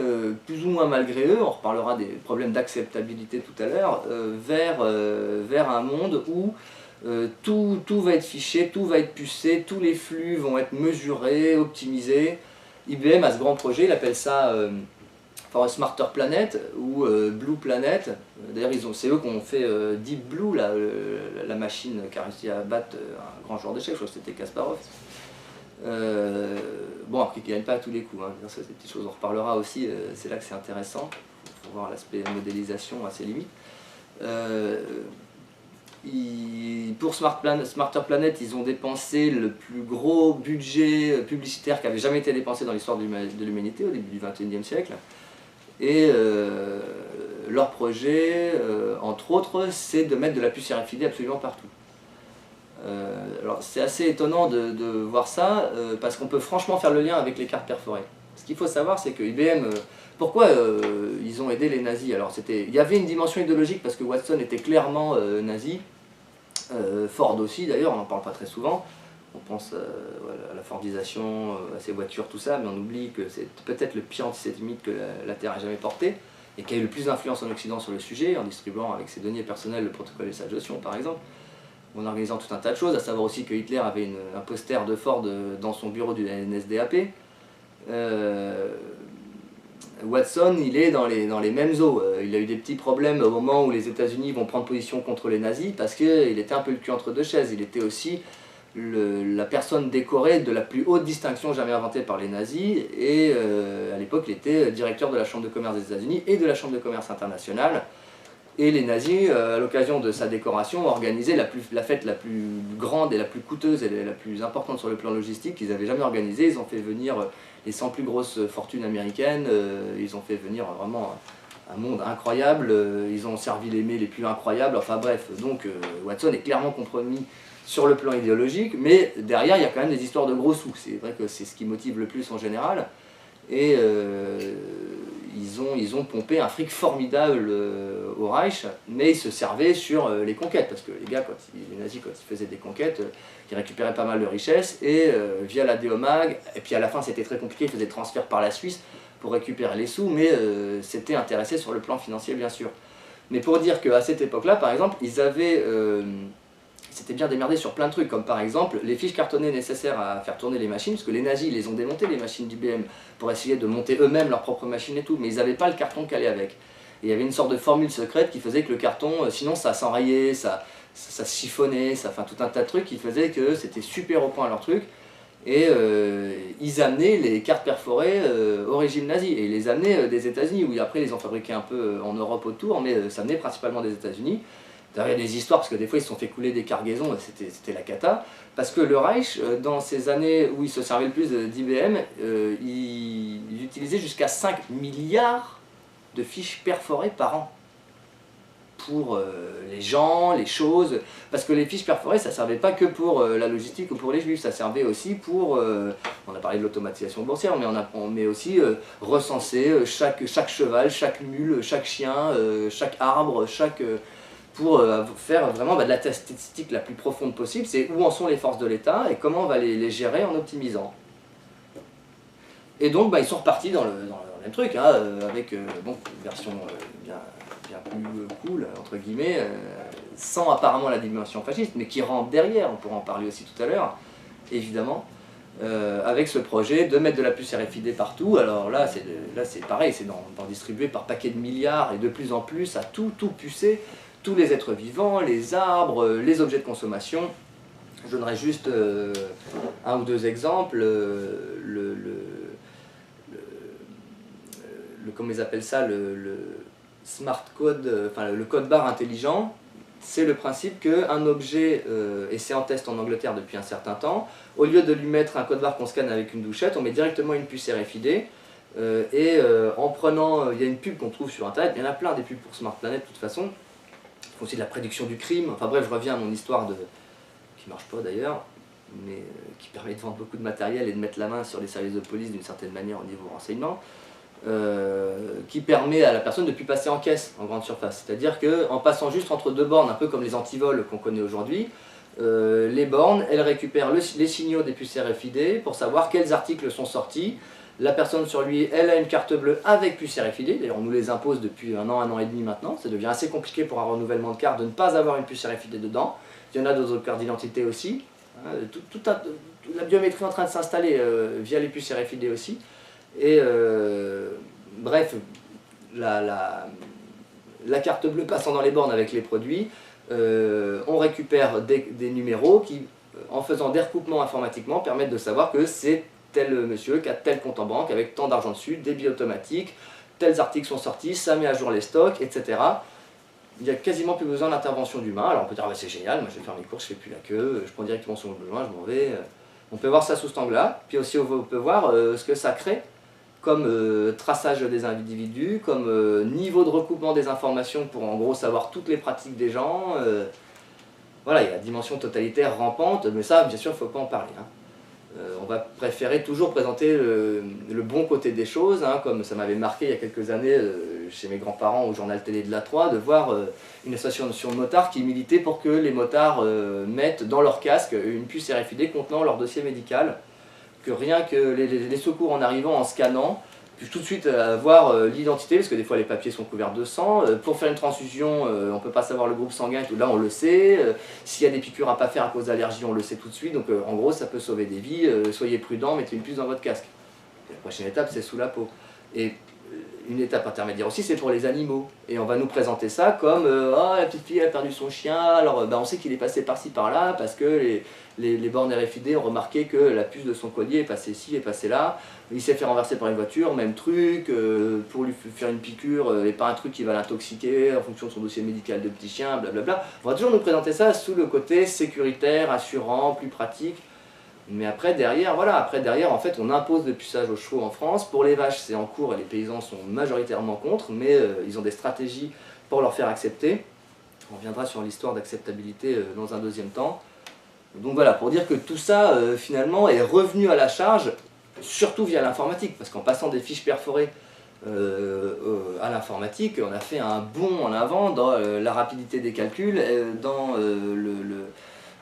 plus ou moins malgré eux, on reparlera des problèmes d'acceptabilité tout à l'heure, vers un monde où tout va être fiché, tout va être pucé, tous les flux vont être mesurés, optimisés. IBM a ce grand projet, il appelle ça Smarter Planet ou Blue Planet. D'ailleurs, c'est eux qui ont fait Deep Blue, la machine qui a réussi à battre un grand joueur d'échecs, je crois que c'était Kasparov. Bon, après, qui ne gagne pas à tous les coups, hein. Ça, c'est des petites choses, on reparlera aussi, c'est là que c'est intéressant, pour voir l'aspect modélisation à ses limites. Pour Smarter Planet, ils ont dépensé le plus gros budget publicitaire qui avait jamais été dépensé dans l'histoire de l'humanité au début du XXIe siècle. Et leur projet, entre autres, c'est de mettre de la puce RFID absolument partout. Alors c'est assez étonnant de voir ça, parce qu'on peut franchement faire le lien avec les cartes perforées. Ce qu'il faut savoir, c'est que IBM, pourquoi ils ont aidé les nazis? Alors il y avait une dimension idéologique, parce que Watson était clairement nazi, Ford aussi d'ailleurs, on n'en parle pas très souvent. On pense à la Fordisation, à ses voitures, tout ça, mais on oublie que c'est peut-être le pire antisémite que la Terre ait jamais porté. et qui a eu le plus d'influence en Occident sur le sujet, en distribuant avec ses deniers personnels le protocole des sages de Sion par exemple, en organisant tout un tas de choses, à savoir aussi que Hitler avait un poster de Ford dans son bureau du NSDAP. Watson, il est dans les mêmes eaux. Il a eu des petits problèmes au moment où les États-Unis vont prendre position contre les nazis, parce qu'il était un peu le cul entre deux chaises. Il était aussi la personne décorée de la plus haute distinction jamais inventée par les nazis, et à l'époque il était directeur de la Chambre de commerce des États-Unis et de la Chambre de commerce internationale. Et les nazis, à l'occasion de sa décoration, ont organisé la fête la plus grande et la plus coûteuse et la plus importante sur le plan logistique qu'ils avaient jamais organisée. Ils ont fait venir les 100 plus grosses fortunes américaines, ils ont fait venir vraiment un monde incroyable, ils ont servi les mets les plus incroyables, enfin bref. Donc Watson est clairement compromis sur le plan idéologique, mais derrière il y a quand même des histoires de gros sous. C'est vrai que c'est ce qui motive le plus en général. Et ils ont pompé un fric formidable au Reich, mais ils se servaient sur les conquêtes, parce que les gars, les nazis, quand ils faisaient des conquêtes, ils récupéraient pas mal de richesses, et via la Déomag, et puis à la fin c'était très compliqué, ils faisaient des transferts par la Suisse pour récupérer les sous, mais c'était intéressé sur le plan financier bien sûr. Mais pour dire qu'à cette époque-là, par exemple, ils avaient... s'étaient bien démerdés sur plein de trucs, comme par exemple les fiches cartonnées nécessaires à faire tourner les machines, parce que les nazis les ont démontées, les machines d'IBM, pour essayer de monter eux-mêmes leurs propres machines et tout, mais ils n'avaient pas le carton qui allait avec. Et il y avait une sorte de formule secrète qui faisait que le carton, sinon ça s'enrayait, ça se chiffonnait, enfin tout un tas de trucs qui faisaient que c'était super au point leur truc, et ils amenaient les cartes perforées au régime nazi, et ils les amenaient des États-Unis, où après ils les ont fabriqués un peu en Europe autour, mais ça venait principalement des États-Unis. Il y a des histoires, parce que des fois ils se sont fait couler des cargaisons, c'était la cata, parce que le Reich, dans ces années où il se servait le plus d'IBM, il utilisait jusqu'à 5 milliards de fiches perforées par an, pour les gens, les choses, parce que les fiches perforées ça servait pas que pour la logistique ou pour les juifs, ça servait aussi pour, on a parlé de l'automatisation boursière, mais on met aussi recenser chaque cheval, chaque mule, chaque chien, chaque arbre, pour faire vraiment de la statistique la plus profonde possible, c'est où en sont les forces de l'État et comment on va les gérer en optimisant. Et donc ils sont repartis dans le même truc, hein, avec bon, une version bien plus cool, entre guillemets, sans apparemment la dimension fasciste, mais qui rentre derrière, on pourra en parler aussi tout à l'heure, évidemment, avec ce projet de mettre de la puce RFID partout. Alors là c'est pareil, c'est d'en distribuer par paquet de milliards et de plus en plus à tout pucer, tous les êtres vivants, les arbres, les objets de consommation. Je donnerai juste un ou deux exemples. Comment ils appellent ça, le smart code, enfin le code barre intelligent, c'est le principe qu'un objet, et c'est en test en Angleterre depuis un certain temps, au lieu de lui mettre un code barre qu'on scanne avec une douchette, on met directement une puce RFID, en prenant, il y a une pub qu'on trouve sur internet, il y en a plein des pubs pour Smart Planet de toute façon, ils font aussi de la prédiction du crime, enfin bref, je reviens à mon histoire qui marche pas d'ailleurs, mais qui permet de vendre beaucoup de matériel et de mettre la main sur les services de police d'une certaine manière au niveau renseignement, qui permet à la personne de ne plus passer en caisse en grande surface. C'est-à-dire qu'en passant juste entre deux bornes, un peu comme les antivols qu'on connaît aujourd'hui, les bornes, elles récupèrent les signaux des puces RFID pour savoir quels articles sont sortis. La personne sur lui, elle a une carte bleue avec puce RFID, d'ailleurs on nous les impose depuis un an et demi maintenant, ça devient assez compliqué pour un renouvellement de carte de ne pas avoir une puce RFID dedans. Il y en a d'autres cartes d'identité aussi, hein, la biométrie est en train de s'installer via les puces RFID aussi. Et bref, la carte bleue passant dans les bornes avec les produits, on récupère des numéros qui, en faisant des recoupements informatiquement, permettent de savoir que c'est tel monsieur qui a tel compte en banque avec tant d'argent dessus, débit automatique, tels articles sont sortis, ça met à jour les stocks, etc. Il n'y a quasiment plus besoin d'intervention d'humain. Alors on peut dire ah bah c'est génial, moi je vais faire mes courses, je fais plus la queue, je prends directement sur le besoin, je m'en vais. On peut voir ça sous cet angle-là, puis aussi on peut voir ce que ça crée comme traçage des individus, comme niveau de recoupement des informations pour en gros savoir toutes les pratiques des gens. Voilà, il y a la dimension totalitaire rampante, mais ça bien sûr il ne faut pas en parler. Hein. On va préférer toujours présenter le bon côté des choses, hein, comme ça m'avait marqué il y a quelques années chez mes grands-parents au journal télé de l'A3, de voir une association de motards qui militait pour que les motards mettent dans leur casque une puce RFID contenant leur dossier médical, que rien que les secours en arrivant, en scannant, puis tout de suite voir l'identité, parce que des fois les papiers sont couverts de sang. Pour faire une transfusion, on ne peut pas savoir le groupe sanguin, tout là on le sait. S'il y a des piqûres à pas faire à cause d'allergies, on le sait tout de suite. Donc en gros, ça peut sauver des vies. Soyez prudents, mettez une puce dans votre casque. Et la prochaine étape, c'est sous la peau. Et une étape intermédiaire aussi, c'est pour les animaux. Et on va nous présenter ça comme oh, la petite fille a perdu son chien, alors on sait qu'il est passé par-ci par-là, parce que les bornes RFID ont remarqué que la puce de son collier est passée ici, est passée là. Il s'est fait renverser par une voiture, même truc, pour lui faire une piqûre, et pas un truc qui va l'intoxiquer en fonction de son dossier médical de petit chien, blablabla. On va toujours nous présenter ça sous le côté sécuritaire, assurant, plus pratique. Mais après derrière, voilà, en fait on impose le puçage aux chevaux en France. Pour les vaches c'est en cours et les paysans sont majoritairement contre, mais ils ont des stratégies pour leur faire accepter. On reviendra sur l'histoire d'acceptabilité dans un deuxième temps. Donc voilà, pour dire que tout ça finalement est revenu à la charge, surtout via l'informatique, parce qu'en passant des fiches perforées à l'informatique, on a fait un bond en avant dans la rapidité des calculs, dans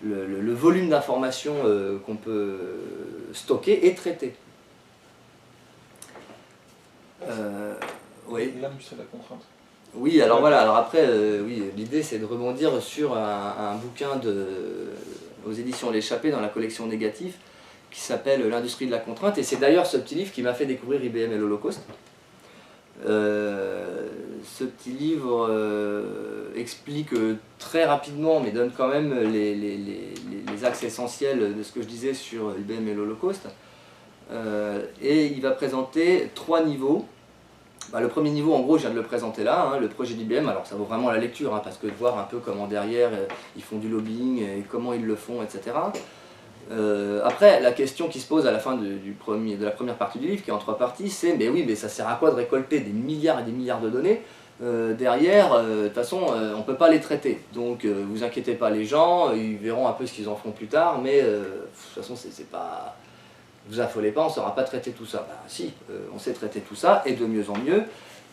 le volume d'informations qu'on peut stocker et traiter. Oui. L'âme c'est la contrainte. Oui, alors voilà, alors après, oui, l'idée c'est de rebondir sur un bouquin aux éditions L'Échappée dans la collection Négatif qui s'appelle L'industrie de la contrainte, et c'est d'ailleurs ce petit livre qui m'a fait découvrir IBM et l'Holocauste. Ce petit livre explique très rapidement, mais donne quand même les axes essentiels de ce que je disais sur IBM et l'Holocauste. Et il va présenter 3 niveaux. Le premier niveau, en gros, je viens de le présenter là, hein, le projet d'IBM. Alors ça vaut vraiment la lecture, hein, parce que de voir un peu comment derrière ils font du lobbying et comment ils le font, etc. Après, la question qui se pose à la fin de la première partie du livre, qui est en 3 parties, c'est mais oui, mais ça sert à quoi de récolter des milliards et des milliards de données derrière, de toute façon, on ne peut pas les traiter. Donc, vous inquiétez pas les gens, ils verront un peu ce qu'ils en feront plus tard, mais de toute façon, c'est pas... Vous affolez pas, on ne saura pas traiter tout ça. Ben, si, on sait traiter tout ça, et de mieux en mieux.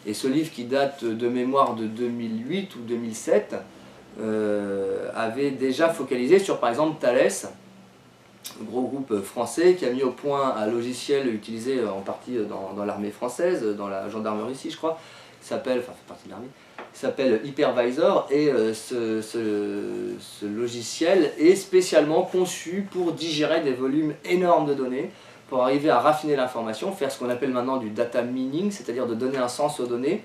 Et ce livre qui date de mémoire de 2008 ou 2007 avait déjà focalisé sur, par exemple, Thales, un gros groupe français qui a mis au point un logiciel utilisé en partie dans l'armée française, dans la gendarmerie ici je crois, qui s'appelle, enfin fait partie de l'armée, qui s'appelle Hypervisor, et ce logiciel est spécialement conçu pour digérer des volumes énormes de données, pour arriver à raffiner l'information, faire ce qu'on appelle maintenant du data mining, c'est-à-dire de donner un sens aux données,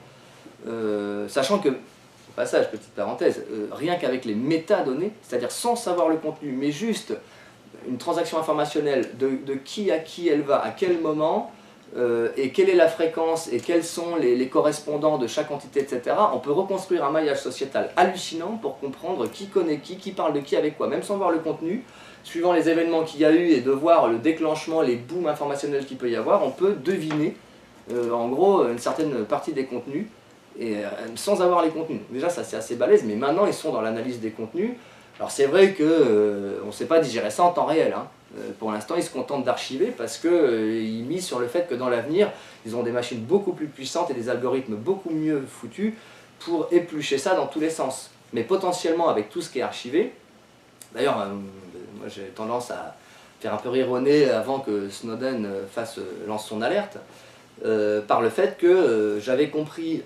sachant que, au passage, petite parenthèse, rien qu'avec les métadonnées, c'est-à-dire sans savoir le contenu, mais juste une transaction informationnelle, de qui à qui elle va, à quel moment, et quelle est la fréquence, et quels sont les correspondants de chaque entité, etc. On peut reconstruire un maillage sociétal hallucinant pour comprendre qui connaît qui parle de qui avec quoi, même sans voir le contenu, suivant les événements qu'il y a eu et de voir le déclenchement, les booms informationnels qu'il peut y avoir, on peut deviner en gros une certaine partie des contenus, et sans avoir les contenus. Déjà ça c'est assez balèze, mais maintenant ils sont dans l'analyse des contenus. Alors c'est vrai qu'on ne sait pas digérer ça en temps réel, hein. Pour l'instant ils se contentent d'archiver parce qu'ils misent sur le fait que dans l'avenir ils ont des machines beaucoup plus puissantes et des algorithmes beaucoup mieux foutus pour éplucher ça dans tous les sens. Mais potentiellement avec tout ce qui est archivé, d'ailleurs moi j'ai tendance à faire un peu rire au nez avant que Snowden lance son alerte, par le fait que j'avais compris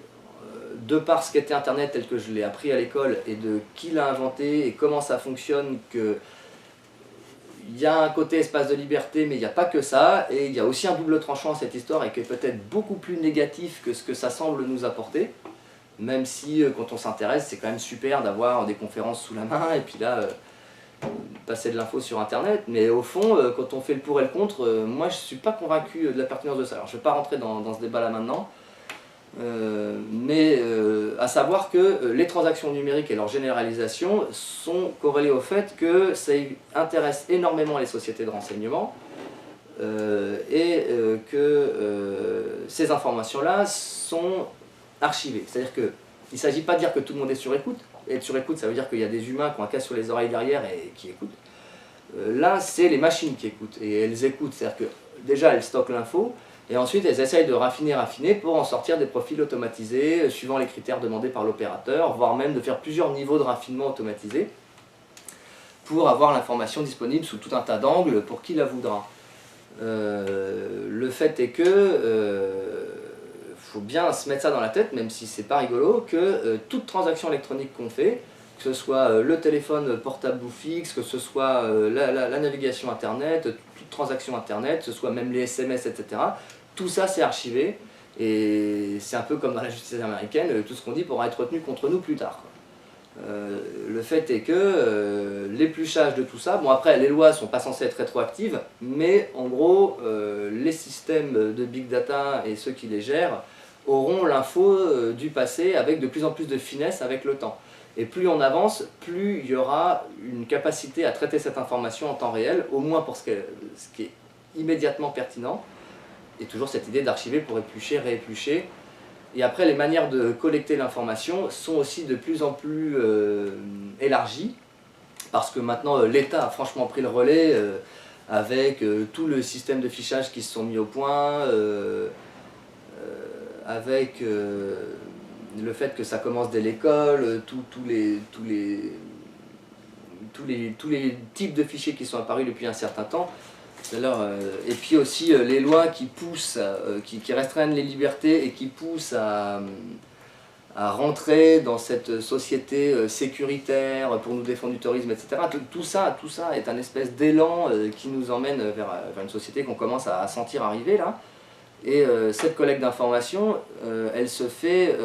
de par ce qu'était Internet tel que je l'ai appris à l'école et de qui l'a inventé et comment ça fonctionne, qu'il y a un côté espace de liberté mais il n'y a pas que ça, et il y a aussi un double tranchant à cette histoire et qui est peut-être beaucoup plus négatif que ce que ça semble nous apporter, même si quand on s'intéresse c'est quand même super d'avoir des conférences sous la main et puis là passer de l'info sur Internet, mais au fond quand on fait le pour et le contre, moi je ne suis pas convaincu de la pertinence de ça. Alors je ne vais pas rentrer dans ce débat là maintenant. Mais à savoir que les transactions numériques et leur généralisation sont corrélées au fait que ça intéresse énormément les sociétés de renseignement et que ces informations-là sont archivées. C'est-à-dire qu'il ne s'agit pas de dire que tout le monde est sur écoute. Être sur écoute, ça veut dire qu'il y a des humains qui ont un casque sur les oreilles derrière et qui écoutent. Là, c'est les machines qui écoutent, et elles écoutent, c'est-à-dire que déjà elles stockent l'info, et ensuite elles essayent de raffiner pour en sortir des profils automatisés, suivant les critères demandés par l'opérateur, voire même de faire plusieurs niveaux de raffinement automatisés, pour avoir l'information disponible sous tout un tas d'angles pour qui la voudra. Le fait est que faut bien se mettre ça dans la tête, même si c'est pas rigolo, que toute transaction électronique qu'on fait, que ce soit le téléphone portable ou fixe, que ce soit la navigation internet, toute transaction internet, que ce soit même les SMS, etc., tout ça c'est archivé, et c'est un peu comme dans la justice américaine, tout ce qu'on dit pourra être retenu contre nous plus tard, quoi. Le fait est que l'épluchage de tout ça, bon après les lois sont pas censées être rétroactives, mais en gros les systèmes de big data et ceux qui les gèrent auront l'info du passé avec de plus en plus de finesse avec le temps. Et plus on avance, plus il y aura une capacité à traiter cette information en temps réel, au moins pour ce qui est immédiatement pertinent, et toujours cette idée d'archiver pour éplucher, rééplucher. Et après, les manières de collecter l'information sont aussi de plus en plus élargies, parce que maintenant l'État a franchement pris le relais avec tout le système de fichage qui se sont mis au point, avec le fait que ça commence dès l'école, tous les types de fichiers qui sont apparus depuis un certain temps. Et puis aussi les lois qui poussent, qui restreignent les libertés et qui poussent à rentrer dans cette société sécuritaire pour nous défendre du terrorisme, etc. Tout ça est un espèce d'élan qui nous emmène vers une société qu'on commence à sentir arriver là. Et cette collecte d'informations, elle se fait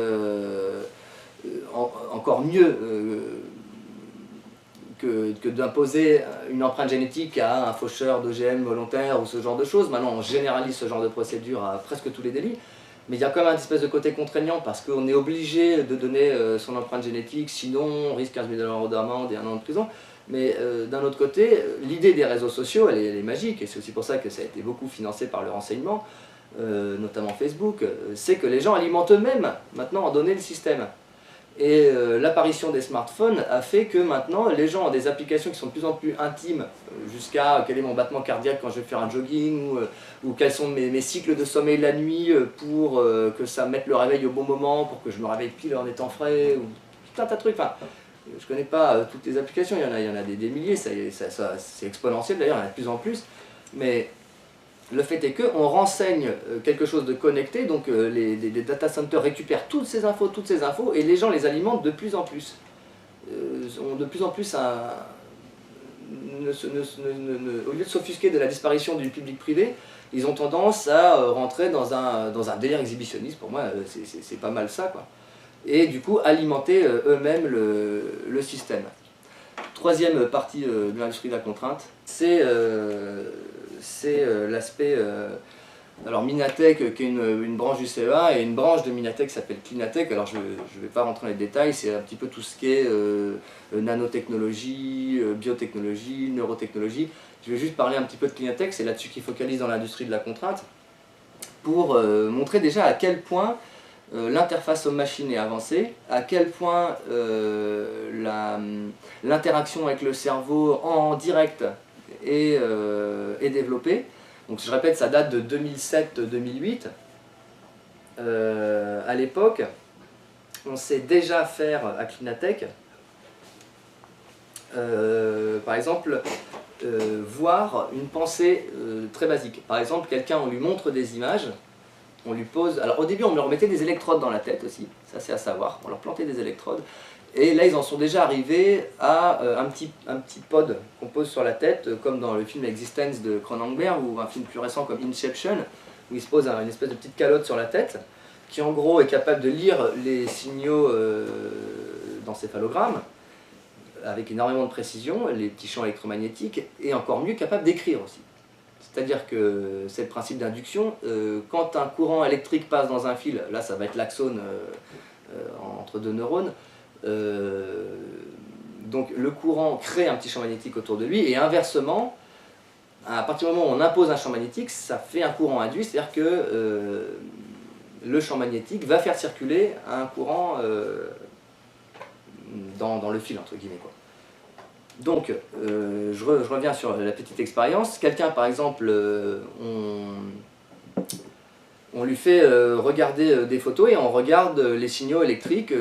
encore mieux que d'imposer une empreinte génétique à un faucheur d'OGM volontaire ou ce genre de choses. Maintenant, on généralise ce genre de procédure à presque tous les délits, mais il y a quand même un espèce de côté contraignant parce qu'on est obligé de donner son empreinte génétique, sinon on risque 15 000 € d'amende et 1 an de prison. Mais d'un autre côté, l'idée des réseaux sociaux, elle est magique, et c'est aussi pour ça que ça a été beaucoup financé par le renseignement, notamment Facebook, c'est que les gens alimentent eux-mêmes maintenant en données le système. Et l'apparition des smartphones a fait que maintenant les gens ont des applications qui sont de plus en plus intimes, jusqu'à quel est mon battement cardiaque quand je vais faire un jogging, ou quels sont mes cycles de sommeil la nuit pour que ça mette le réveil au bon moment, pour que je me réveille pile en étant frais, ou tout un tas de trucs. Enfin, je ne connais pas toutes les applications, il y en a des milliers, c'est exponentiel d'ailleurs, il y en a de plus en plus. Mais le fait est qu'on renseigne quelque chose de connecté, donc les data centers récupèrent toutes ces infos, et les gens les alimentent de plus en plus. Ont de plus en plus au lieu de s'offusquer de la disparition du public-privé, ils ont tendance à rentrer dans un délire exhibitionniste. Pour moi, c'est pas mal ça, quoi. Et du coup, alimenter eux-mêmes le système. Troisième partie de l'industrie de la contrainte, c'est l'aspect, alors Minatech qui est une branche du CEA et une branche de Minatech qui s'appelle Clinatech. Alors je ne vais pas rentrer dans les détails, c'est un petit peu tout ce qui est nanotechnologie, biotechnologie, neurotechnologie. Je vais juste parler un petit peu de Clinatech, c'est là-dessus qu'ils focalisent dans l'industrie de la contrainte, pour montrer déjà à quel point l'interface homme-machine est avancée, à quel point l'interaction avec le cerveau en direct est développée. Donc je répète, ça date de 2007-2008. À l'époque, on sait déjà faire à Clinatech, par exemple, voir une pensée très basique. Par exemple, quelqu'un, on lui montre des images, on lui pose... Alors au début, on leur mettait des électrodes dans la tête aussi, ça c'est à savoir, on leur plantait des électrodes. Et là, ils en sont déjà arrivés à un petit pod qu'on pose sur la tête, comme dans le film Existence de Cronenberg, ou un film plus récent comme Inception, où il se pose une espèce de petite calotte sur la tête, qui en gros est capable de lire les signaux d'encéphalogramme, avec énormément de précision, les petits champs électromagnétiques, et encore mieux capable d'écrire aussi. C'est-à-dire que c'est le principe d'induction, quand un courant électrique passe dans un fil, là ça va être l'axone entre deux neurones, donc le courant crée un petit champ magnétique autour de lui, et inversement, à partir du moment où on impose un champ magnétique, ça fait un courant induit, c'est-à-dire que le champ magnétique va faire circuler un courant dans le fil, entre guillemets, quoi. Donc, je reviens sur la petite expérience. Quelqu'un, par exemple, on lui fait regarder des photos et on regarde les signaux électriques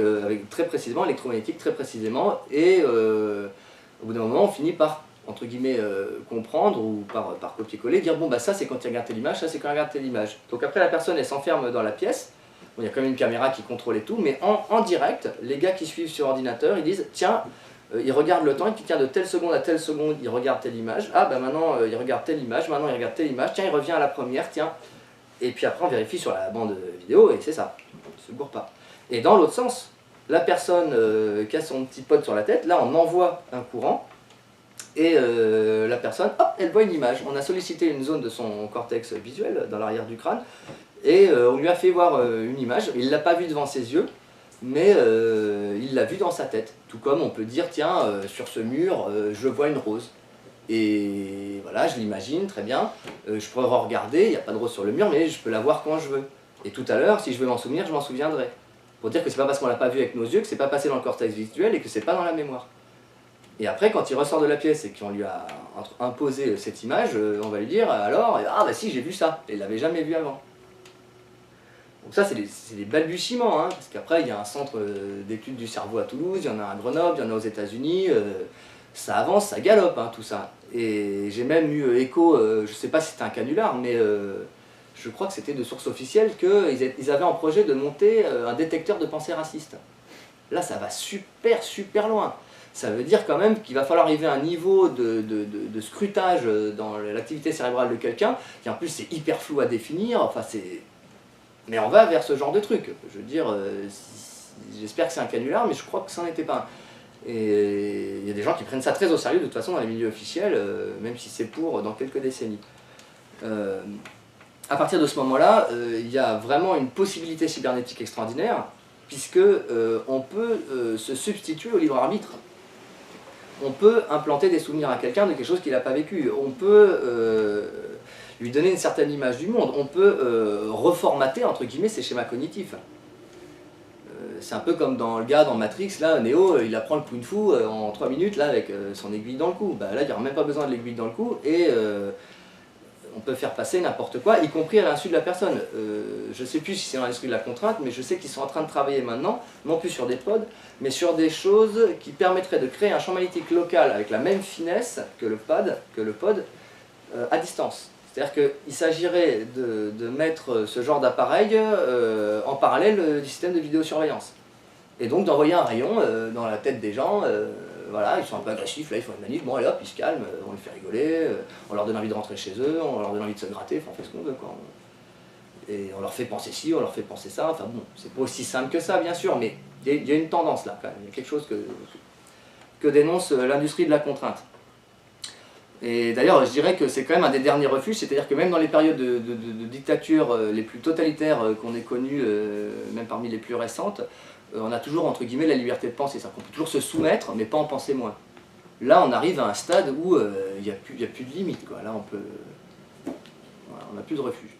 très précisément, électromagnétiques très précisément, et au bout d'un moment, on finit par, entre guillemets, comprendre, ou par copier-coller, dire bon bah ça c'est quand il regarde telle image, ça c'est quand il regarde telle image. Donc après la personne elle s'enferme dans la pièce, Bon, il y a quand même une caméra qui contrôlait tout, mais en direct, les gars qui suivent sur ordinateur, ils disent, tiens, ils regardent le temps, et tiens, de telle seconde à telle seconde, il regarde telle image, ah ben maintenant il regarde telle image, maintenant il regarde telle image, tiens, il revient à la première, tiens, et puis après on vérifie sur la bande vidéo, et c'est ça, il ne se gourre pas. Et dans l'autre sens, la personne qui a son petit pod sur la tête, là on envoie un courant, et la personne, hop, elle voit une image. On a sollicité une zone de son cortex visuel dans l'arrière du crâne, et on lui a fait voir une image. Il ne l'a pas vue devant ses yeux, mais il l'a vue dans sa tête. Tout comme on peut dire, tiens, sur ce mur, je vois une rose. Et voilà, je l'imagine, très bien. Je pourrais regarder, il n'y a pas de rose sur le mur, mais je peux la voir quand je veux. Et tout à l'heure, si je veux m'en souvenir, je m'en souviendrai. Pour dire que c'est pas parce qu'on l'a pas vue avec nos yeux que c'est pas passé dans le cortex visuel et que c'est pas dans la mémoire. Et après, quand il ressort de la pièce et qu'on lui a imposé cette image, on va lui dire, alors, ah bah si, j'ai vu ça. Et il l'avait jamais vu avant. Donc ça, c'est des balbutiements, hein, parce qu'après, il y a un centre d'études du cerveau à Toulouse, il y en a à Grenoble, il y en a aux États-Unis, ça avance, ça galope, hein, tout ça. Et j'ai même eu écho, je sais pas si c'était un canular, mais je crois que c'était de source officielle qu'ils avaient en projet de monter un détecteur de pensée raciste. Là, ça va super loin. Ça veut dire quand même qu'il va falloir arriver à un niveau de scrutage dans l'activité cérébrale de quelqu'un, qui en plus c'est hyper flou à définir, enfin c'est... Mais on va vers ce genre de truc. Je veux dire, j'espère que c'est un canular, mais je crois que ça n'en était pas un. Et il y a des gens qui prennent ça très au sérieux, de toute façon, dans les milieux officiels, même si c'est pour dans quelques décennies. À partir de ce moment-là, il y a vraiment une possibilité cybernétique extraordinaire, puisque on peut se substituer au libre arbitre. On peut implanter des souvenirs à quelqu'un de quelque chose qu'il n'a pas vécu. On peut lui donner une certaine image du monde. On peut reformater, entre guillemets, ses schémas cognitifs. C'est un peu comme dans le gars dans Matrix, là, Neo, il apprend le Kung Fu en 3 minutes, là, avec son aiguille dans le cou. Bah, là, il n'y aura même pas besoin de l'aiguille dans le cou, et on peut faire passer n'importe quoi, y compris à l'insu de la personne. Je ne sais plus si c'est dans l'esprit de la contrainte, mais je sais qu'ils sont en train de travailler maintenant, non plus sur des pods, mais sur des choses qui permettraient de créer un champ magnétique local avec la même finesse que le pod, à distance. C'est-à-dire qu'il s'agirait de mettre ce genre d'appareil en parallèle du système de vidéosurveillance. Et donc d'envoyer un rayon dans la tête des gens, voilà, ils sont un peu agressifs, là ils font une manip, bon allez hop, ils se calment, on les fait rigoler, on leur donne envie de rentrer chez eux, on leur donne envie de se gratter, enfin on fait ce qu'on veut quoi. Et on leur fait penser ci, on leur fait penser ça, enfin bon, c'est pas aussi simple que ça bien sûr, mais il y a une tendance là quand même, il y a quelque chose que dénonce l'industrie de la contrainte. Et d'ailleurs, je dirais que c'est quand même un des derniers refuges, c'est-à-dire que même dans les périodes de dictature les plus totalitaires qu'on ait connues, même parmi les plus récentes, on a toujours, entre guillemets, la liberté de penser. C'est-à-dire qu'on peut toujours se soumettre, mais pas en penser moins. Là, on arrive à un stade où il n'y a plus de limite, quoi. Là, on peut... Voilà, on n'a plus de refuge.